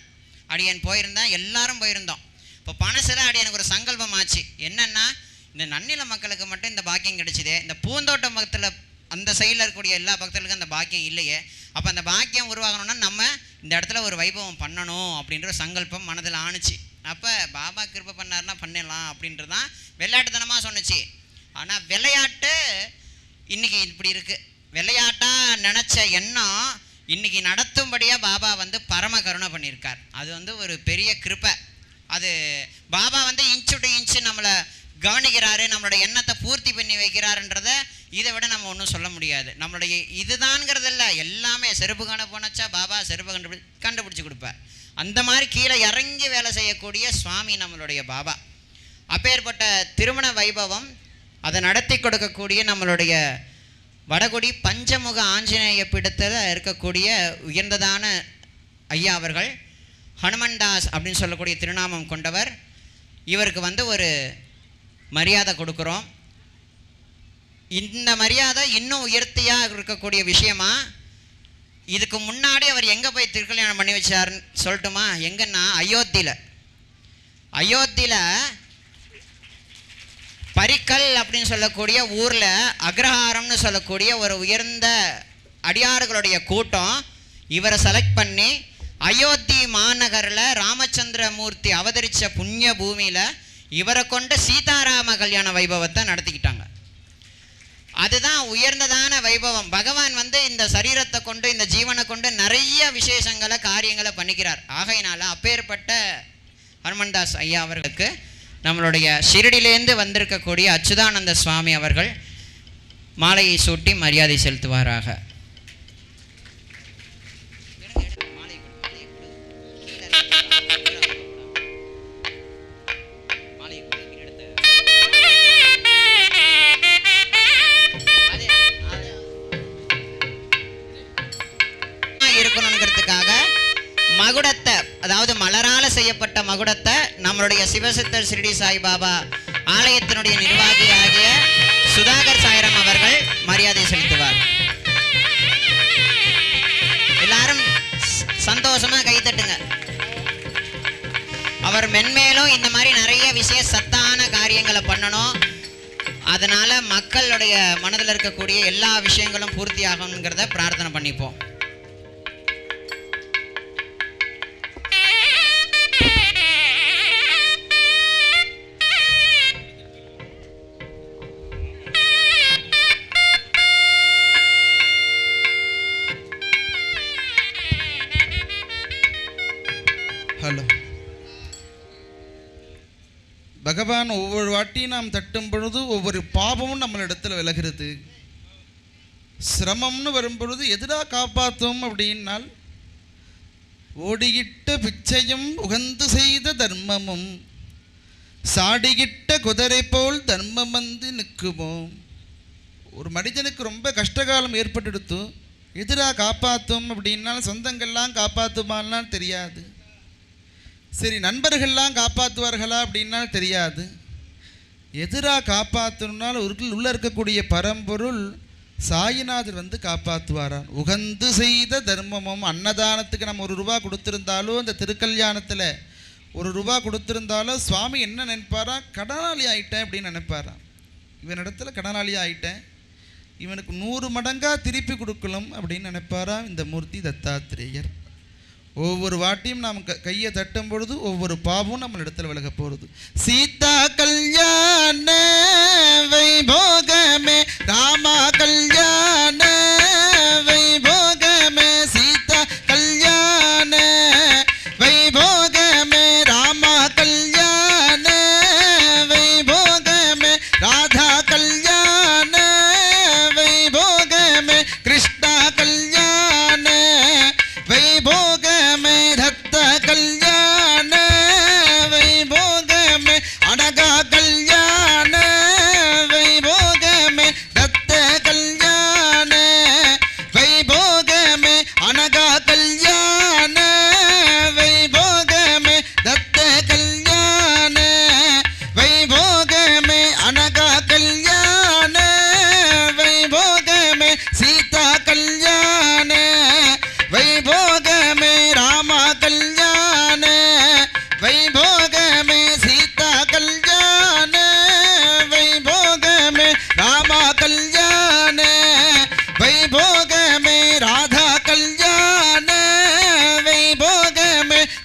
அடியன் போயிருந்தேன், எல்லாரும் போயிருந்தோம். இப்போ பணசில் அடியனுக்கு ஒரு சங்கல்பம் ஆச்சு. என்னென்னா, இந்த நன்னில மக்களுக்கு மட்டும் இந்த பாக்கியம் கிடைச்சிதே, இந்த பூந்தோட்ட மக்கத்தில் அந்த சைடில் இருக்கக்கூடிய எல்லா பக்தர்களுக்கும் அந்த பாக்கியம் இல்லையே. அப்போ அந்த பாக்கியம் உருவாகணும்னா நம்ம இந்த இடத்துல ஒரு வைபவம் பண்ணணும் அப்படின்ற சங்கல்பம் மனதில் ஆணுச்சு. அப்போ பாபா கிருபை பண்ணாருன்னா பண்ணிடலாம் அப்படின்றது தான் விளையாட்டுத்தனமாக சொன்னுச்சு. ஆனால் விளையாட்டு இன்றைக்கி இப்படி இருக்குது. விளையாட்டாக நினச்ச எண்ணம் இன்றைக்கி நடத்தும்படியாக பாபா வந்து பரம கருணை பண்ணியிருக்கார். அது வந்து ஒரு பெரிய கிருப்பை. அது பாபா வந்து இன்ச்சு டு இன்ச்சு நம்மளை கவனிக்கிறாரு, நம்மளோட எண்ணத்தை பூர்த்தி பண்ணி வைக்கிறாருன்றத இதை விட நம்ம ஒன்றும் சொல்ல முடியாது. நம்மளுடைய இதுதான்ங்கிறது இல்லை, எல்லாமே செருப்பு காண போனச்சா பாபா செருப்பு கண்டுபிடிச்சி கொடுப்பார். அந்த மாதிரி கீழே இறங்கி வேலை செய்யக்கூடிய சுவாமி நம்மளுடைய பாபா. அப்பேற்பட்ட திருமண வைபவம் அதை நடத்தி கொடுக்கக்கூடிய நம்மளுடைய வடகுடி பஞ்சமுக ஆஞ்சநேய பீடத்தில் இருக்கக்கூடிய உயர்ந்ததான ஐயா அவர்கள் ஹனுமன்தாஸ் அப்படின்னு சொல்லக்கூடிய திருநாமம் கொண்டவர். இவருக்கு வந்து ஒரு மரியாதை கொடுக்குறோம். இந்த மரியாதை இன்னும் உயர்த்தியாக இருக்கக்கூடிய விஷயமா, இதுக்கு முன்னாடி அவர் எங்கே போய் திருக்கல்யாணம் பண்ணி வச்சாருன்னு சொல்லட்டுமா? எங்கன்னா அயோத்தியில் பரிக்கல் அப்படின்னு சொல்லக்கூடிய ஊரில் அக்ரஹாரம்னு சொல்லக்கூடிய ஒரு உயர்ந்த அடியார்களுடைய கூட்டம் இவரை செலக்ட் பண்ணி அயோத்தி மாநகரில் ராமச்சந்திரமூர்த்தி அவதரித்த புண்ணிய பூமியில் இவரை கொண்டு சீதாராம கல்யாண வைபவத்தை நடத்திக்கிட்டாங்க. அதுதான் உயர்ந்ததான வைபவம். பகவான் வந்து இந்த சரீரத்தை கொண்டு இந்த ஜீவனை கொண்டு நிறைய விசேஷங்களை காரியங்களை பண்ணிக்கிறார். ஆகையினால அப்பேற்பட்ட ஹனுமன்தாஸ் ஐயா அவர்களுக்கு நம்மளுடைய ஷிரடியிலேருந்து வந்திருக்கக்கூடிய அச்சுதானந்த சுவாமி அவர்கள் மாலையை சூட்டி மரியாதை செலுத்துவாராக. இருக்கணுங்கிறதுக்காக மகுடத்தை, அதாவது மலரால செய்யப்பட்ட மகுடத்தை நம்மளுடைய சிவசித்தர் ஷிரடி சாய்பாபா ஆலயத்தினுடைய நிர்வாகி ஆகிய சுதாகர் சாய்ராம் அவர்கள் மரியாதை செலுத்துவார். எல்லாரும் சந்தோஷமா கைத்தட்டுங்க. அவர் மென்மேலும் இந்த மாதிரி நிறைய சத்தான காரியங்களை பண்ணணும். அதனால மக்களுடைய மனதில் இருக்கக்கூடிய எல்லா விஷயங்களும் பூர்த்தி ஆகணுங்கிறத பிரார்த்தனை பண்ணிப்போம். ஹலோ. பகவான் ஒவ்வொரு வாட்டியும் நாம் தட்டும் பொழுது ஒவ்வொரு பாவமும் நம்மளிடத்தில் விலகிறது. சிரமம்னு வரும்பொழுது எதிராக காப்பாற்றும் அப்படின்னால், ஓடிகிட்ட பிச்சையும் உகந்து செய்த தர்மமும் சாடிகிட்ட குதிரை போல் தர்மம் வந்து நிற்குமோ. ஒரு மனிதனுக்கு ரொம்ப கஷ்டகாலம் ஏற்பட்டுடுத்து எதிராக காப்பாற்றும் அப்படின்னால் சொந்தங்கள்லாம் காப்பாற்றுமான்லாம் தெரியாது. சரி, நண்பர்கள்லாம் காப்பாற்றுவார்களா அப்படின்னா தெரியாது. எதிராக காப்பாற்றணும்னால உள்ளே இருக்கக்கூடிய பரம்பொருள் சாயிநாதர் வந்து காப்பாற்றுவாரான். உகந்து செய்த தர்மமும், அன்னதானத்துக்கு நம்ம ₹1 கொடுத்துருந்தாலும், அந்த திருக்கல்யாணத்தில் ₹1 கொடுத்துருந்தாலும் சுவாமி என்ன நினைப்பாரா? கடனாளி ஆகிட்டேன் அப்படின்னு நினைப்பாரான். இவனிடத்துல கடனாளி ஆகிட்டேன், இவனுக்கு 100 மடங்காக திருப்பி கொடுக்கணும் அப்படின்னு நினைப்பாரா இந்த மூர்த்தி தத்தாத்திரேயர். ஒவ்வொரு வாட்டியும் நாம் கையை தட்டும் பொழுது ஒவ்வொரு பாவமும் நம்ம இடத்துல விலக போகிறது. சீதா கல்யாண வைபோகமே ராமா கல்யாண வைபோகமே, சீதா கல்யாண வைபோகமே ராமா கல்யாண வைபோகமே, ராதா கல்யாண வைபோகமே, கிருஷ்ணா கல்யாண வைபோகமே, தத்த கல்யாண வைபோகமே, அனகா கல்யாண வைபோகமே, தத்த கல்யாண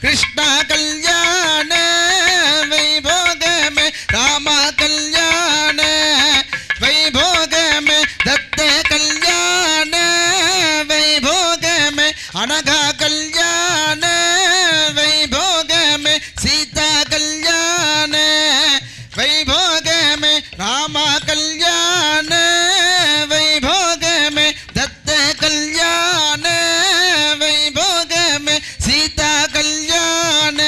கிருஷ்ண கல்யாண வைபோகமே ராம கல்யாண வைபோகமே தத்த கல்யாண வைபோகமே அனகா கல்யாண வைபோகமே சீதா கல்யாண வைபோகமே ராம கல்யாண வைபோகமே தத்த கல்யாண வைபோகமே சீதா கல்யாண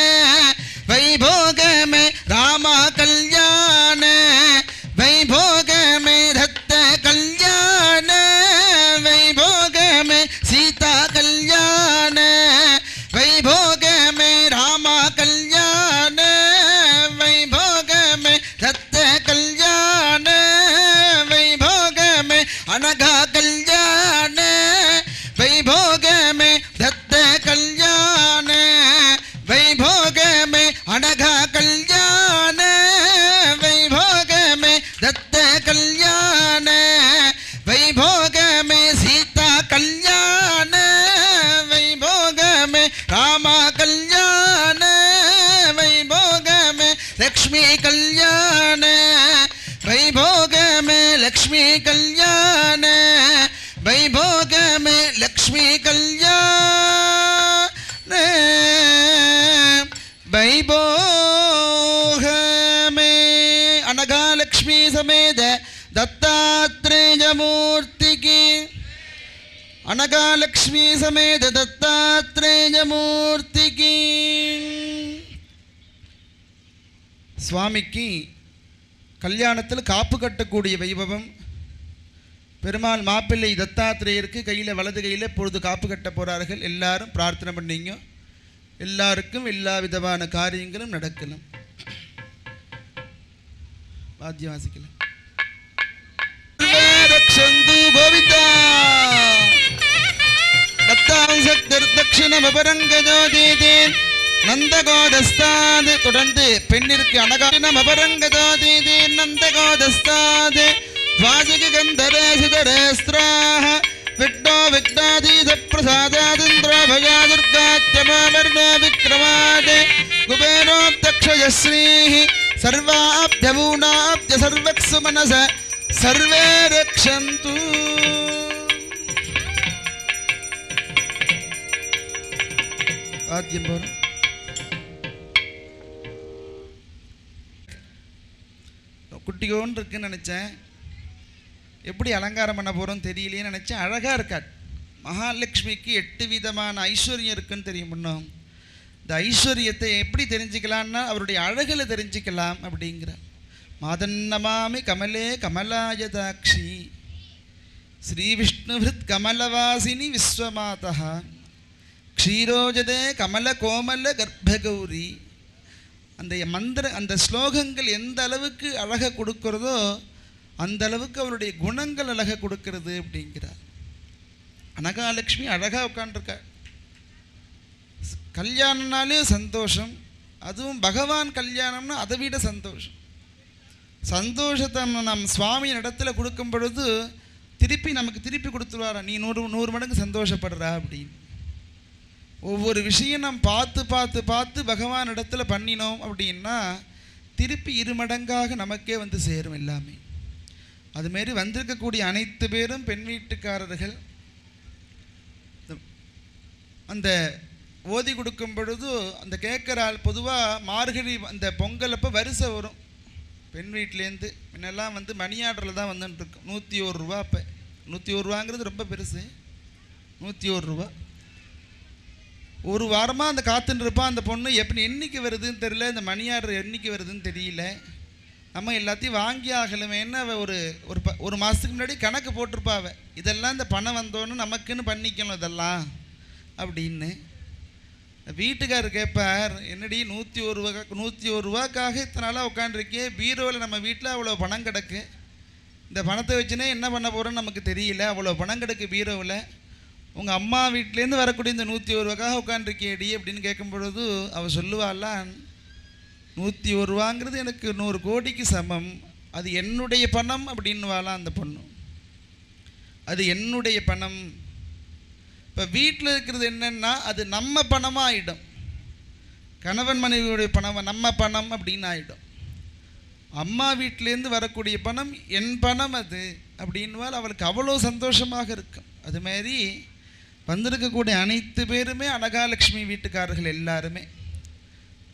வைபோகமே ராம கல்யாண வைபோகமே தத்த கல்யாண வைபோகமே சீதா கல்யாண வைபோகமே ராம கல்யாண வைபோகமே தத்த கல்யாண வைபோகமே அனகா கல்யாண வைபோகமே தத்த கல்யாண வைபோகமே அனகா கல்யாண வைபோகமே தத்த கல்யாண வைபோகமே சீதா கல்யாண வைபோகமே ராம கல்யாண வைபோகமே லக்ஷ்மி கல்யாண வைபோகமே லக்ஷ்மி கல்யாண வைபோகமே லக்ஷ்மி கல்யாண வைபோகமே அனகா லக்ஷ்மி சமேத दत्तात्रेय मूर्ति की अनगा लक्ष्मी समेत दत्तात्रेय मूर्ति की சுவாமிக்கு கல்யாணத்தில் காப்பு கட்டக்கூடிய வைபவம். பெருமாள் மாப்பிள்ளை தத்தாத்திரேயருக்கு கையில் வலது கையில் பொழுது காப்பு கட்ட போகிறார்கள். எல்லாரும் பிரார்த்தனை பண்ணிங்க, எல்லாருக்கும் எல்லா விதமான காரியங்களும் நடக்கணும். வாத்தியம் வாசிக்கலாம். கோவிந்தா தத்தாங்சக்தர்தக்ஷிணமபரங்கஜோதீதேன் நந்தகோதஸ்தாது. தொடர்ந்து பெண்ணிற்கு அனகானமபரங்கஜோதீதேன் நந்தகோதஸ்தாது வாஜிக கந்தரே சுதரேஸ்திராஹ விக்னோ விக்னாதீத பிரசாதாதிந்திரோ பயாதுர்காத்யமாமர்ணோ விக்ரமாதே குபேரோப்தக்ஷயஸ்ரீஹி சர்வாப்யபூனாப்ய சர்வக்ஸு மனச सर्वे रक्षन्तु. வாத்தியம் போறோம். குட்டியோன்னு இருக்குன்னு நினச்சேன், எப்படி அலங்காரம் பண்ண போகிறோம் தெரியலேன்னு நினச்சேன். அழகாக இருக்காது. மகாலட்சுமிக்கு 8 விதமான ஐஸ்வர்யம் இருக்குன்னு தெரியும். முன்னோம் இந்த ஐஸ்வர்யத்தை எப்படி தெரிஞ்சுக்கலான்னா அவருடைய அழகில் தெரிஞ்சுக்கலாம் அப்படிங்கிற. மாதன்னமாமி கமலே கமலாயதாட்சி ஸ்ரீவிஷ்ணுவிருத் கமலவாசினி விஸ்வமாதா க்ஷீரோஜதே கமல கோமல கர்ப்பகௌரி. அந்த மந்திர அந்த ஸ்லோகங்கள் எந்த அளவுக்கு அழகை கொடுக்கிறதோ அந்த அளவுக்கு அவருடைய குணங்கள் அழகை கொடுக்கிறது அப்படிங்கிறார். அனகாலட்சுமி அழகாக உட்காண்டிருக்கா. கல்யாணம்னாலே சந்தோஷம், அதுவும் பகவான் கல்யாணம்னா அதை விட சந்தோஷம். சந்தோஷத்தை நம் சுவாமியின் இடத்துல கொடுக்கும் பொழுது நமக்கு திருப்பி கொடுத்துருவாரா, நீ 100 மடங்கு சந்தோஷப்படுறா அப்படின்னு. ஒவ்வொரு விஷயம் நாம் பார்த்து பார்த்து பார்த்து பகவான் இடத்துல பண்ணினோம் அப்படின்னா திருப்பி 2 மடங்காக நமக்கே வந்து சேரும் எல்லாமே. அதுமாரி வந்திருக்கக்கூடிய அனைத்து பேரும் பெண் வீட்டுக்காரர்கள். அந்த ஓதி கொடுக்கும் பொழுது அந்த கேட்குறாள். பொதுவாக மார்கழி அந்த பொங்கல் அப்போ வரிசை வரும் பெண் வீட்டிலேருந்து. முன்னெல்லாம் வந்து மணி ஆர்டரில் தான் வந்துட்டுருக்கும். 101 ரூபா. அப்போ 101 ரூபாங்கிறது ரொம்ப பெருசு. 101 ரூபா. ஒரு வாரமாக அந்த காத்துன்னு இருப்பான் அந்த பொண்ணு. எப்படி என்னைக்கு வருதுன்னு தெரியல, இந்த மணி ஆர்டர் என்னைக்கு வருதுன்னு தெரியல. நம்ம எல்லாத்தையும் வாங்கி ஆகலுமேன்னு ஒரு மாதத்துக்கு முன்னாடி கணக்கு போட்டிருப்பாவ. இதெல்லாம் இந்த பணம் வந்தோன்னு நமக்குன்னு பண்ணிக்கணும் இதெல்லாம் அப்படின்னு. வீட்டுக்காரர் கேட்பார், என்னடி 101 ரூபாக்காக இத்தனை நாளாக உட்காண்டிருக்கே, பீரோவில் நம்ம வீட்டில் அவ்வளோ பணம் கிடக்கு, இந்த பணத்தை வச்சுனே என்ன பண்ண போகிறோன்னு நமக்கு தெரியல, அவ்வளோ பணம் கிடக்கு பீரோவில், உங்கள் அம்மா வீட்டிலேருந்து வரக்கூடிய இந்த 101 ரூபாக்காக உட்காண்டிருக்கேடி அப்படின்னு கேட்கும் பொழுது அவள் சொல்லுவாள்லாம், 101 ரூபாங்கிறது எனக்கு 100 கோடிக்கு சமம், அது என்னுடைய பணம் அப்படின்னுவாளாம் அந்த பொண்ணு. அது என்னுடைய பணம். இப்போ வீட்டில் இருக்கிறது என்னென்னா அது நம்ம பணமாக ஆகிடும். கணவன் மனைவியுடைய பணம் நம்ம பணம் அப்படின்னு ஆகிடும். அம்மா வீட்டிலேருந்து வரக்கூடிய பணம் என் பணம் அது அப்படின்வால் அவளுக்கு அவ்வளோ சந்தோஷமாக இருக்கும். அதுமாரி வந்திருக்கக்கூடிய அனைத்து பேருமே அனகாலட்சுமி வீட்டுக்காரர்கள் எல்லாருமே.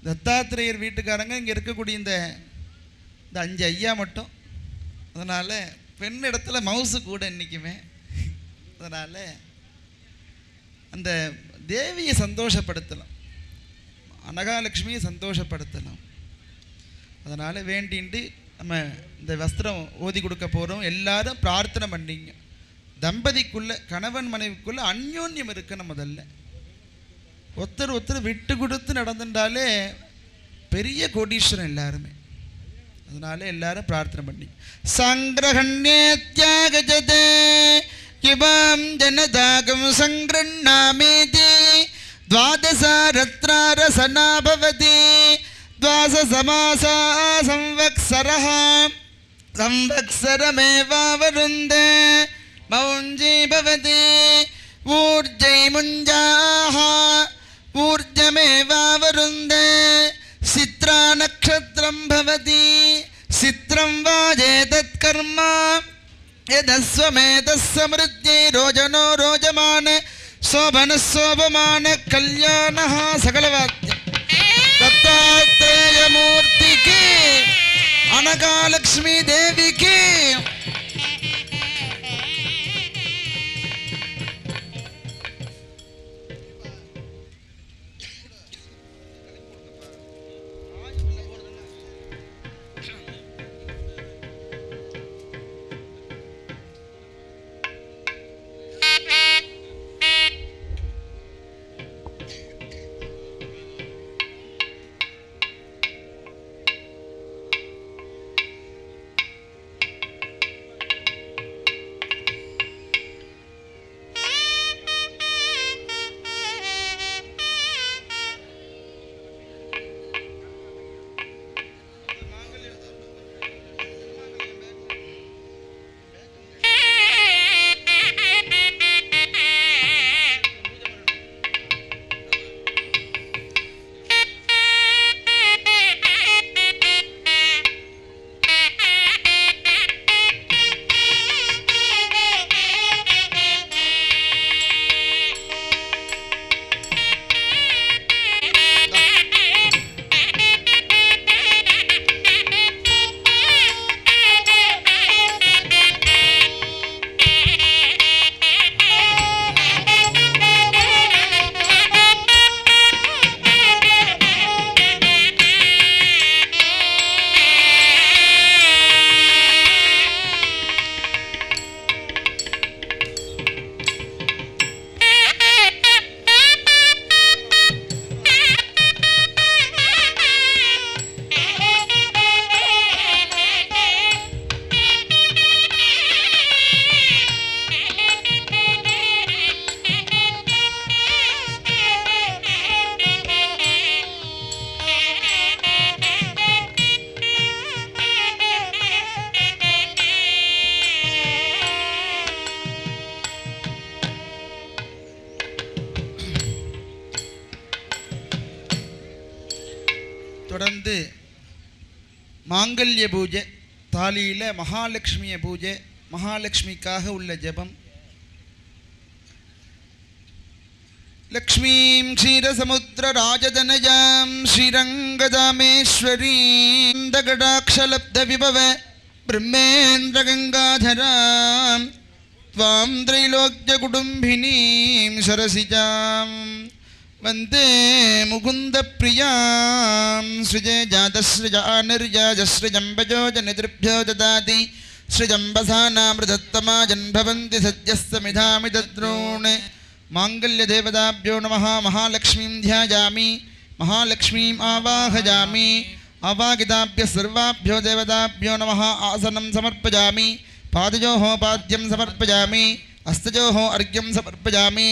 தத்தாத்திரேயர் வீட்டுக்காரங்க இங்கே இருக்கக்கூடிய இந்த 5 ஐயா மட்டும். அதனால் பெண் இடத்துல மவுசு கூட இன்றைக்குமே. அதனால் அந்த தேவியை சந்தோஷப்படுத்தலாம், அனகாலட்சுமியை சந்தோஷப்படுத்தலாம். அதனால் வேண்டின்ட்டு நம்ம இந்த வஸ்திரம் ஓதி கொடுக்க போகிறோம். எல்லாரும் பிரார்த்தனை பண்ணிங்க. தம்பதிக்குள்ளே கணவன் மனைவிக்குள்ளே அந்யோன்யம் இருக்குன்னு முதல்ல ஒருத்தர் விட்டு கொடுத்து நடந்துட்டாலே பெரிய கோடீஸ்வரன் எல்லாருமே. அதனால எல்லாரும் பிரார்த்தனை பண்ணி சங்கிரகண்யத்யாகஜதே கிபாம் ஜனதாகம் சங்கிருண்ணாமேதி द्वादशरत्रारसना भवति द्वादशमासा संवत्सरः संवत्सरमेवावरुन्धे मौञ्जी भवति ऊर्जैमुञ्जाः ऊर्जमेवावरुन्धे चित्रा नक्षत्रं भवति चित्रं वाजेतत्कर्म यदस्वमेतस्समृद्ध्यै रोजनो रोजमान शोभन शोभमान कल्याण सकलवाद्य दत्तात्रेय मूर्ति की अनघालक्ष्मी देवी की தொடர்ந்து மாங்கல்ய பூஜை, தாலியில் மகாலட்சுமிய பூஜை, மகாலட்சுமிக்காக உள்ள ஜபம். லக்ஷ்மீம் க்ஷீரசமுத்திர ராஜதனயாம் ஸ்ரீரங்கதாமேஸ்வரீம் தகடாக்ஷலப்த விபவ பிரம்மேந்திர கங்காதராம் த்வாம் த்ரைலோக்ய குடும்பினீம் சரசிஜாம் वंदे मुकुंद प्रियां सृजे जातसृजा निर्याजसृजंबजो जनिदृभ्यो ददाति सृजंबसानामृतत्तमा जन्भवन्ति सद्यस्तमिधामि तद्रोणे मांगल्यदेवताभ्यो नमः। महालक्ष्मीं ध्यायामि, महालक्ष्मीम् आवाहयामि। आवाहिताभ्यः सर्वाभ्यो देवताभ्यो नमः। आसनं समर्पयामि, पादयोः पाद्यं समर्पयामि, हस्तयोः अर्घ्यं समर्पयामि,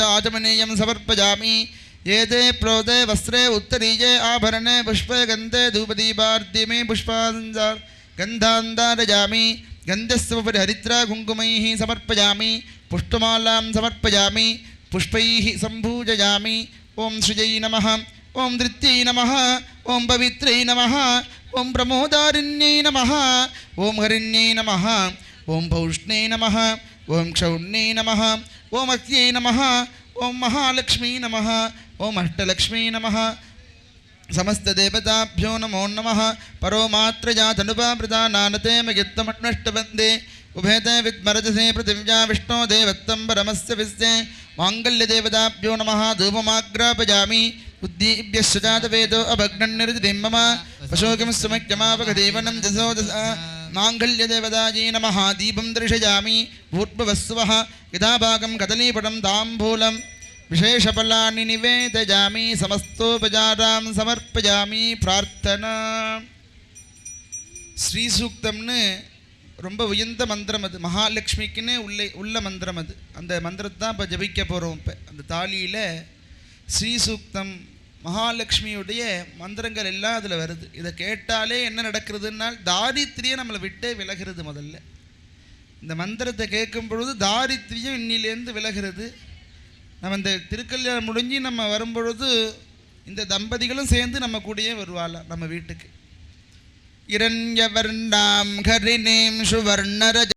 आचमनीयं समर्पयामि। एते प्रोदे वस्त्रे उत्तरीये आभरणे पुष्पे गन्धे धूपदीपार्तिमे पुष्पान्दार गन्धान्दारयामि। गन्धस्वपरि हरिद्रा कुङ्कुमैः समर्पयामि, पुष्पमालां समर्पयामि, पुष्पैः सम्पूजयामि। ओं श्रीजै नमः। ஓம் திருத்தியை நமः ஓம் பவித்ரை நமः ஓம் பிரமோதாரிண்யை நமः ஓம் ஹரிண்யை நமः ஓம் பௌஷ்ணை நமः ஓம் க்ஷௌண்யை நமः ஓம் அக்யை நமः ஓம் மகாலக்ஷ்மீ நமः ஓம் அஷ்டலக்ஷ்மீ நமः समस्तदेवताभ्यो नमो नमः परो मात्रजातनुपावृता नानते मगित्तमन्वष्टवन्दे उभयते विद्मरजसे पृथिव्या विष्णो देवत्तं परमस्य विस्ते माङ्गल्यदेवताभ्यो नमः धूपमाग्रापयामि बुद्धिभ्यश्च जातवेदो अभग्नन्निर्जितिं मम पशोकिं सुमख्यमापगदेवनं जसोदसा माङ्गल्यदेवतायै नमः दीपं दर्शयामि भूर्भुवस्सुवः यथाभागं कदलीपटं ताम्बूलं विशेषफलानि निवेदयामि समस्तोपचारां समर्पयामि प्रार्थना ஸ்ரீசூக்தம்னு ரொம்ப உயர்ந்த மந்திரம் அது மகாலட்சுமிக்குன்னு உள்ள மந்திரம் அது அந்த மந்திரத்தை தான் இப்போ ஜபிக்க போகிறோம் இப்போ அந்த தாலியில் ஸ்ரீசூக்தம் மகாலட்சுமியுடைய மந்திரங்கள் எல்லாம் அதில் வருது இதை கேட்டாலே என்ன நடக்கிறதுனால் தாரித்திரியம் நம்மளை விட்டே விலகிறது முதல்ல இந்த மந்திரத்தை கேட்கும் பொழுது தாரித்திரியம் இன்னிலேருந்து விலகிறது நம்ம இந்த திருக்கல்யாணம் முடிஞ்சு நம்ம வரும்பொழுது இந்த தம்பதிகளும் சேர்ந்து நம்ம கூடயே வருவாளா நம்ம வீட்டுக்கு இரண்யவர்ணாம் ஹரிணீம் சுவர்ணரஜ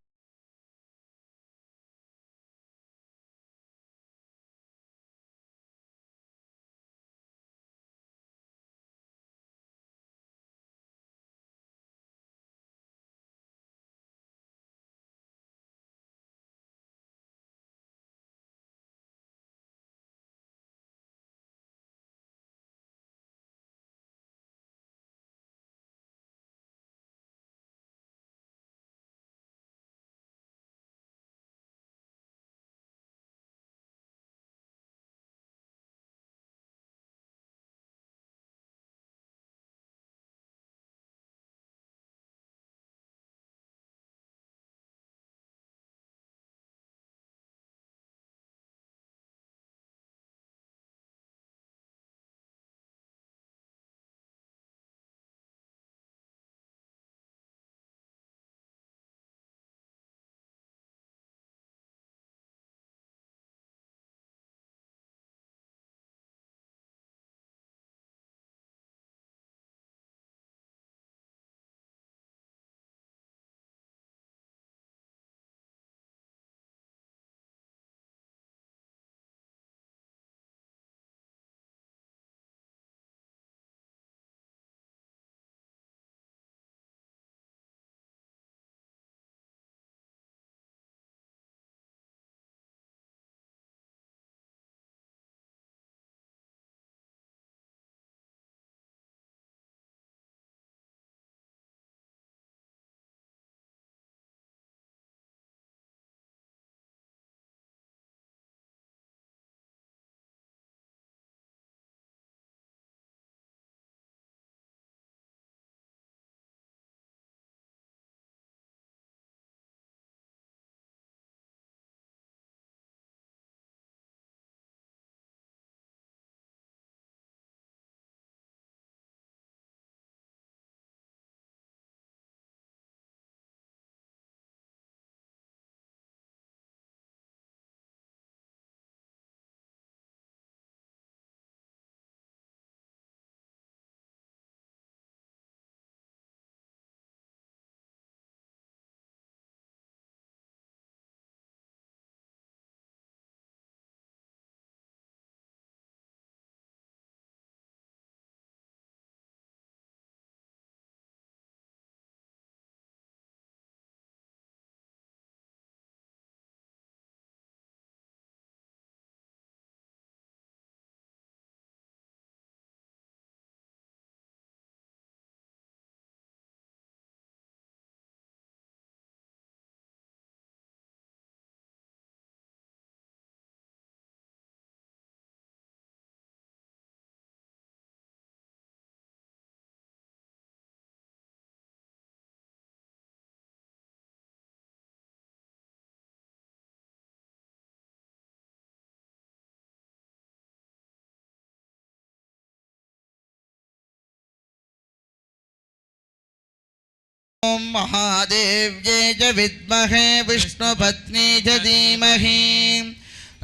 ओम महादेव्ये च विद्महे विष्णुपत्नी च धीमहि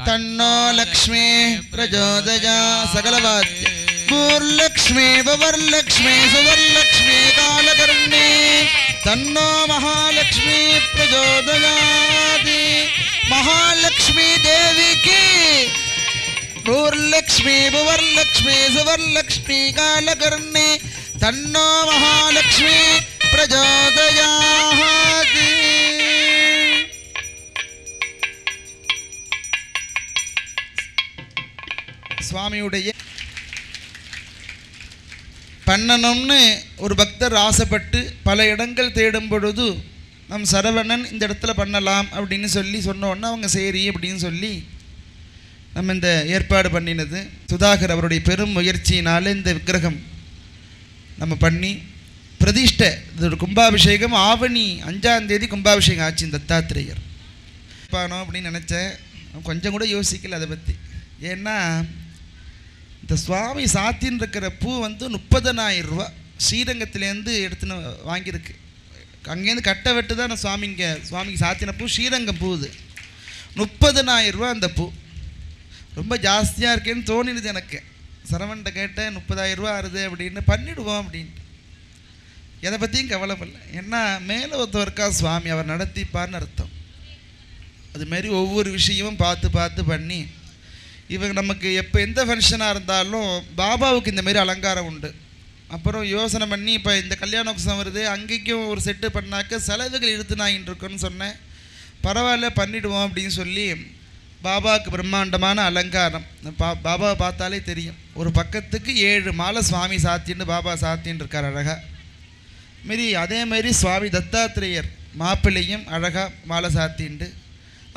तन्नो लक्ष्मी प्रचोदयात् सकलवाद्य பூர்லக்ஷ்மே பவர்லக்ஷ்மே சுவர்லக்ஷ்மே காலகர்ணே தன்னோ மகாலட்சுமி பிரச்சோதயாதி. மகாலட்சுமி தேவிக்கு பூர்லக்ஷ்மி பவர்லக்ஷ்மி சுவர்லக்ஷ்மி காலகர்ணே தன்னோ மகாலட்சுமி பிரச்சோதயாதி. சுவாமியுடைய பண்ணணும்னு ஒரு பக்தர் ஆசைப்பட்டு பல இடங்கள் தேடும் பொழுது நம் சரவணன் இந்த இடத்துல பண்ணலாம் அப்படின்னு சொல்லி சொன்னோன்னா அவங்க சரி அப்படின்னு சொல்லி நம்ம இந்த ஏற்பாடு பண்ணினது. சுதாகர் அவருடைய பெரும் முயற்சியினால இந்த விக்கிரகம் நம்ம பண்ணி பிரதிஷ்டை, இது ஒரு கும்பாபிஷேகம். ஆவணி 5ஆம் தேதி கும்பாபிஷேகம் ஆச்சு தத்தாத்திரேயர் பானோ அப்படின்னு நினச்சேன். கொஞ்சம் கூட யோசிக்கல அதை பற்றி. ஏன்னா இந்த சுவாமி சாத்தின்னு இருக்கிற பூ வந்து 30,000 ரூபா ஸ்ரீரங்கத்துலேருந்து எடுத்துன்னு வாங்கியிருக்கு. அங்கேருந்து கட்டை வெட்டு தான் சுவாமிக்கு சாத்தின பூ ஸ்ரீரங்கம் பூ. இது 30,000 ரூபா அந்த பூ. ரொம்ப ஜாஸ்தியாக இருக்கேன்னு தோணிடுது எனக்கு. சரவண்ட கேட்டேன் 30,000 ரூபா ஆறுது அப்படின்னு. பண்ணிவிடுவோம் அப்படின்ட்டு எதை பற்றியும் கவலைப்படல. ஏன்னா மேலே ஒருத்தவருக்கா சுவாமி அவர் நடத்திப்பார்னு அர்த்தம். அதுமாரி ஒவ்வொரு விஷயமும் பார்த்து பார்த்து பண்ணி இவங்க நமக்கு எப்போ எந்த ஃபங்க்ஷனாக இருந்தாலும் பாபாவுக்கு இந்தமாரி அலங்காரம் உண்டு. அப்புறம் யோசனை பண்ணி இப்போ இந்த கல்யாண உற்சவம் வருது, அங்கேயும் ஒரு செட்டு பண்ணாக்க செலவுகள் இழுத்து நாயின்னு இருக்குன்னு சொன்னேன். பரவாயில்ல பண்ணிவிடுவோம் அப்படின்னு சொல்லி பாபாவுக்கு பிரம்மாண்டமான அலங்காரம். பாபாவை பார்த்தாலே தெரியும். ஒரு பக்கத்துக்கு 7 மாலை சுவாமி சாத்தின்னு பாபா சாத்தின்னு இருக்கார் அழகாக. மாரி அதேமாரி சுவாமி தத்தாத்திரேயர் மாப்பிள்ளையும் அழகாக மாலை சாத்தின்ட்டு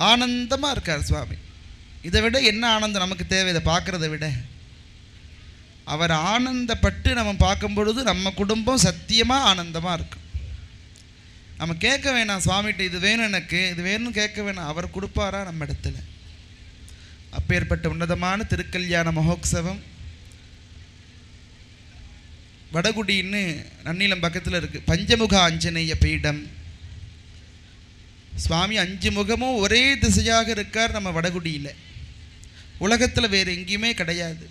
ஆனந்தமாக இருக்கார் சுவாமி. இதை விட என்ன ஆனந்தம் நமக்கு தேவை? இதை பார்க்குறத விட அவர் ஆனந்தப்பட்டு நம்ம பார்க்கும் பொழுது நம்ம குடும்பம் சத்தியமாக ஆனந்தமாக இருக்கும். நம்ம கேட்க வேணாம் சுவாமிகிட்ட இது வேணும் எனக்கு இது வேணும்னு கேட்க வேணாம், அவர் கொடுப்பாரா நம்ம இடத்துல. அப்பேற்பட்ட உன்னதமான திருக்கல்யாண மகோத்சவம் வடகுடின்னு நன்னிலம் பக்கத்தில் இருக்குது. பஞ்சமுக ஆஞ்சநேய பீடம். சுவாமி 5 முகமும் ஒரே திசையாக இருக்கார் நம்ம வடகுடியில். உலகத்தில் வேறு எங்கேயுமே கிடையாது.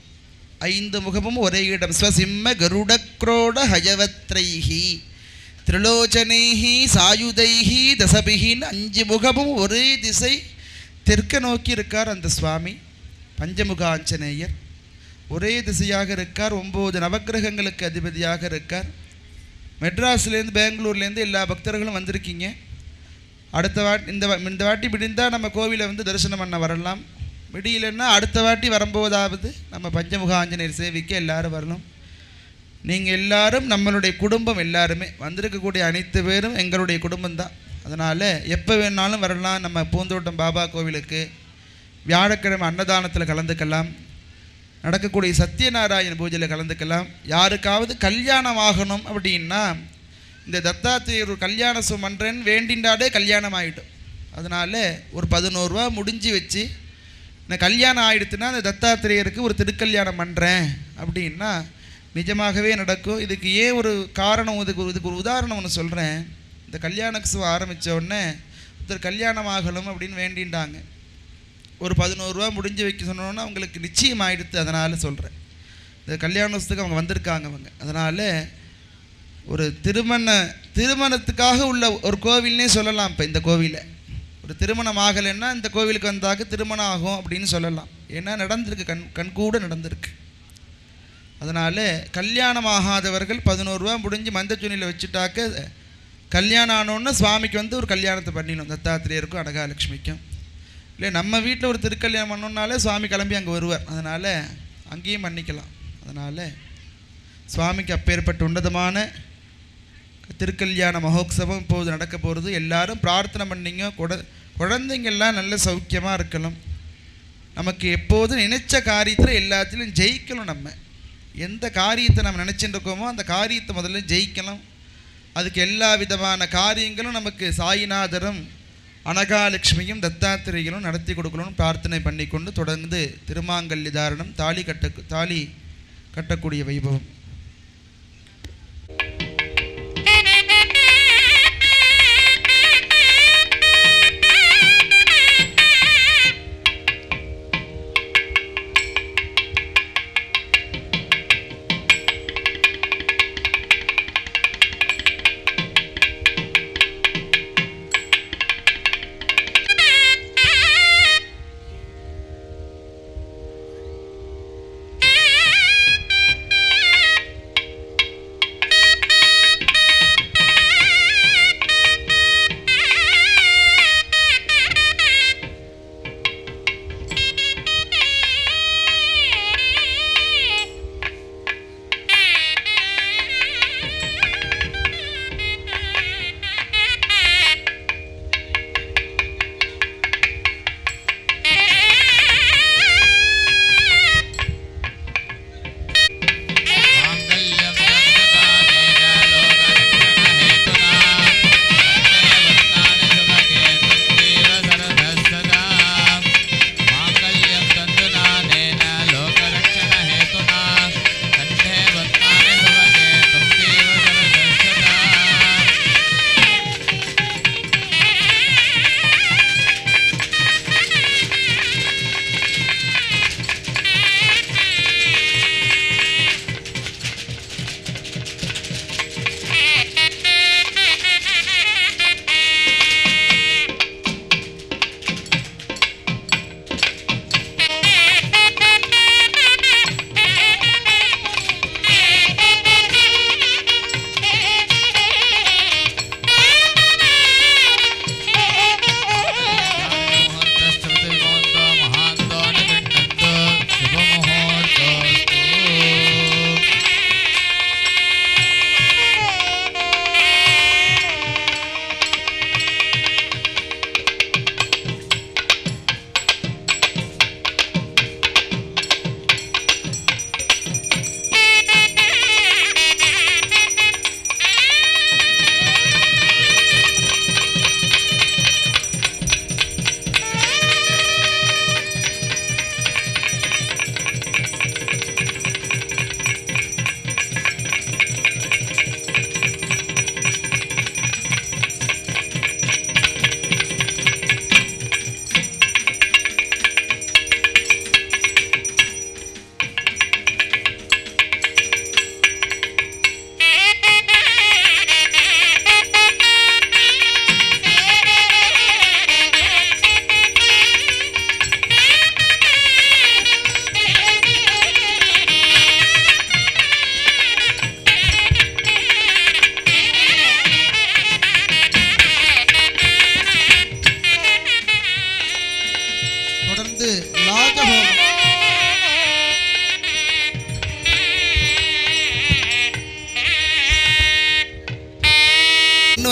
5 முகமும் ஒரே இடம். ஸ்வசிம்ம கருடக்ரோட ஹயவத்ரைஹி திரிலோச்சனைஹி சாயுதைஹி தசபிகின்னு 5 முகமும் ஒரே திசை தெற்க நோக்கி இருக்கார் அந்த சுவாமி. பஞ்சமுக ஆஞ்சநேயர் ஒரே திசையாக இருக்கார். 9 நவக்கிரகங்களுக்கு அதிபதியாக இருக்கார். மெட்ராஸ்லேருந்து பெங்களூர்லேருந்து எல்லா பக்தர்களும் வந்திருக்கீங்க. அடுத்த வாட்டி இந்த வாட்டி விடிந்தால் நம்ம கோவிலை வந்து தரிசனம் பண்ண வரலாம். விடியலைன்னா அடுத்த வாட்டி வரும்போதாவது நம்ம பஞ்சமுக ஆஞ்சநேயர் சேவிக்க எல்லாரும் வரணும். நீங்கள் எல்லாரும் நம்மளுடைய குடும்பம், எல்லாருமே வந்திருக்கக்கூடிய அனைத்து பேரும் எங்களுடைய குடும்பம்தான். அதனால் எப்போ வேணாலும் வரலாம். நம்ம பூந்தோட்டம் பாபா கோவிலுக்கு வியாழக்கிழமை அன்னதானத்தில் கலந்துக்கலாம். நடக்கக்கூடிய சத்யநாராயண பூஜையில் கலந்துக்கலாம். யாருக்காவது கல்யாணம் ஆகணும் அப்படின்னா இந்த தத்தாத்திரேயர் ஒரு கல்யாண சுமன்றேன்னு வேண்டின்றாலே கல்யாணம் ஆகிடும். அதனால் ஒரு 11 ரூபா முடிஞ்சு வச்சு நான் கல்யாணம் ஆகிடுத்துன்னா அந்த தத்தாத்திரேயருக்கு ஒரு திருக்கல்யாணம் பண்ணுறேன் அப்படின்னா நிஜமாகவே நடக்கும். இதுக்கு ஏன் ஒரு காரணம், இதுக்கு ஒரு உதாரணம் ஒன்று சொல்கிறேன். இந்த கல்யாண உற்சவம் ஆரம்பித்த உடனே ஒருத்தர் கல்யாணம் ஆகணும் அப்படின்னு வேண்டின்றாங்க. ஒரு 11 ரூபா முடிஞ்சு வைக்க சொன்னோன்னா அவங்களுக்கு நிச்சயம் ஆகிடுது. அதனால் சொல்கிறேன், இந்த கல்யாணத்துக்கு அவங்க வந்திருக்காங்க அவங்க. அதனால் ஒரு திருமணத்துக்காக உள்ள ஒரு கோவில்னே சொல்லலாம். இப்போ இந்த கோவிலை ஒரு திருமணம் ஆகலைன்னா இந்த கோவிலுக்கு வந்தாக்க திருமணம் ஆகும் அப்படின்னு சொல்லலாம். ஏன்னா நடந்திருக்கு, கண்கூட நடந்திருக்கு. அதனால் கல்யாணம் ஆகாதவர்கள் 11 ரூபா முடிஞ்சு மந்தச்சுனியில் வச்சுட்டாக்க கல்யாணம் ஆனோன்னு சுவாமிக்கு வந்து ஒரு கல்யாணத்தை பண்ணிடணும். தத்தாத்திரேயருக்கும் அனகாலட்சுமிக்கும். இல்லை நம்ம வீட்டில் ஒரு திருக்கல்யாணம் பண்ணோன்னாலே சுவாமி கிளம்பி அங்கே வருவார். அதனால் அங்கேயும் பண்ணிக்கலாம். அதனால் சுவாமிக்கு அப்பேற்பட்ட உன்னதமான திருக்கல்யாண மகோத்சவம் இப்போது நடக்க போகிறது. எல்லாரும் பிரார்த்தனை பண்ணிங்க. குழந்தைங்கள்லாம் நல்ல சௌக்கியமாக இருக்கணும். நமக்கு எப்போதும் நினைச்ச காரியத்தில் எல்லாத்திலும் ஜெயிக்கணும். நம்ம எந்த காரியத்தை நம்ம நினச்சிட்டு இருக்கோமோ அந்த காரியத்தை முதல்ல ஜெயிக்கணும். அதுக்கு எல்லா விதமான காரியங்களும் நமக்கு சாயிநாதரும் அனகாலட்சுமியும் தத்தாத்திரேயரும் நடத்தி கொடுக்கணும்னு பிரார்த்தனை பண்ணிக்கொண்டு தொடர்ந்து திருமாங்கல்ய தாரணம், தாலி கட்டக்கூடிய வைபவம்.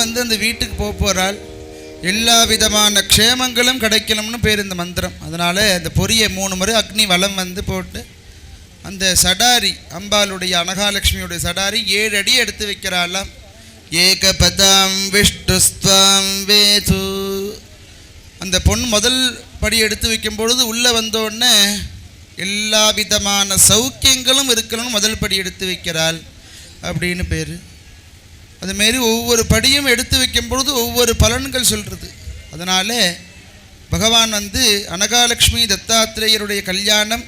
அந்த வீட்டுக்கு போகிறாள். எல்லா விதமான க்ஷேமங்களும் கிடைக்கணும்னு பேர் இந்த மந்திரம். அதனால் அந்த பொரியை 3 முறை அக்னி வலம் வந்து போட்டு அந்த சடாரி அம்பாளுடைய அனகாலட்சுமியுடைய சடாரி 7 அடி எடுத்து வைக்கிறாளாம். ஏகபதாம் விஷ்ணுஸ்துவம் வேது. அந்த பொண்ணு முதல் படி எடுத்து வைக்கும் பொழுது உள்ளே வந்தோடனே எல்லா விதமான சௌக்கியங்களும் இருக்கணும்னு முதல் படி எடுத்து வைக்கிறாள் அப்படின்னு பேர். அதுமாரி ஒவ்வொரு படியும் எடுத்து வைக்கும் பொழுது ஒவ்வொரு பலன்கள் சொல்கிறது. அதனால் பகவான் அனகாலட்சுமி தத்தாத்திரேயருடைய கல்யாணம்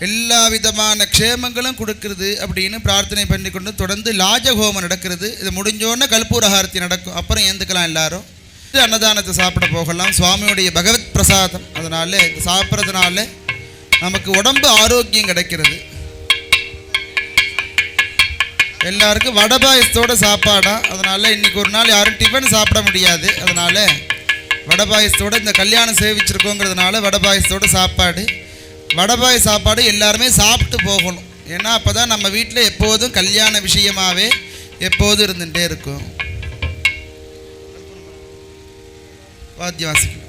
எல்லா விதமான க்ஷேமங்களும் கொடுக்கறது அப்படின்னு பிரார்த்தனை பண்ணி கொண்டு தொடர்ந்து லாஜஹோமம் நடக்கிறது. இது முடிஞ்சோடனே கற்பூரஹாரத்தி நடக்கும். அப்புறம் ஏந்துக்கலாம் எல்லாரும். அன்னதானத்தை சாப்பிட போகலாம். சுவாமியுடைய பகவத் பிரசாதம். அதனால் இது சாப்பிட்றதுனால நமக்கு உடம்பு ஆரோக்கியம் கிடைக்கிறது. எல்லாருக்கும் வடை பாயசத்தோட சாப்பாடா. அதனால் இன்றைக்கி ஒரு நாள் யாரும் டிஃபன் சாப்பிட முடியாது. அதனால் வடை பாயசத்தோடு இந்த கல்யாணம் சேவிச்சிருக்கோங்கிறதுனால வடை பாயசத்தோட சாப்பாடு. வடபாய் சாப்பாடு எல்லாருமே சாப்பிட்டு போகணும். ஏன்னா அப்போ தான் நம்ம வீட்டில் எப்போதும் கல்யாண விஷயமாகவே எப்போதும் இருந்துகிட்டே இருக்கும். வாத்தியம் வாசிக்கணும்.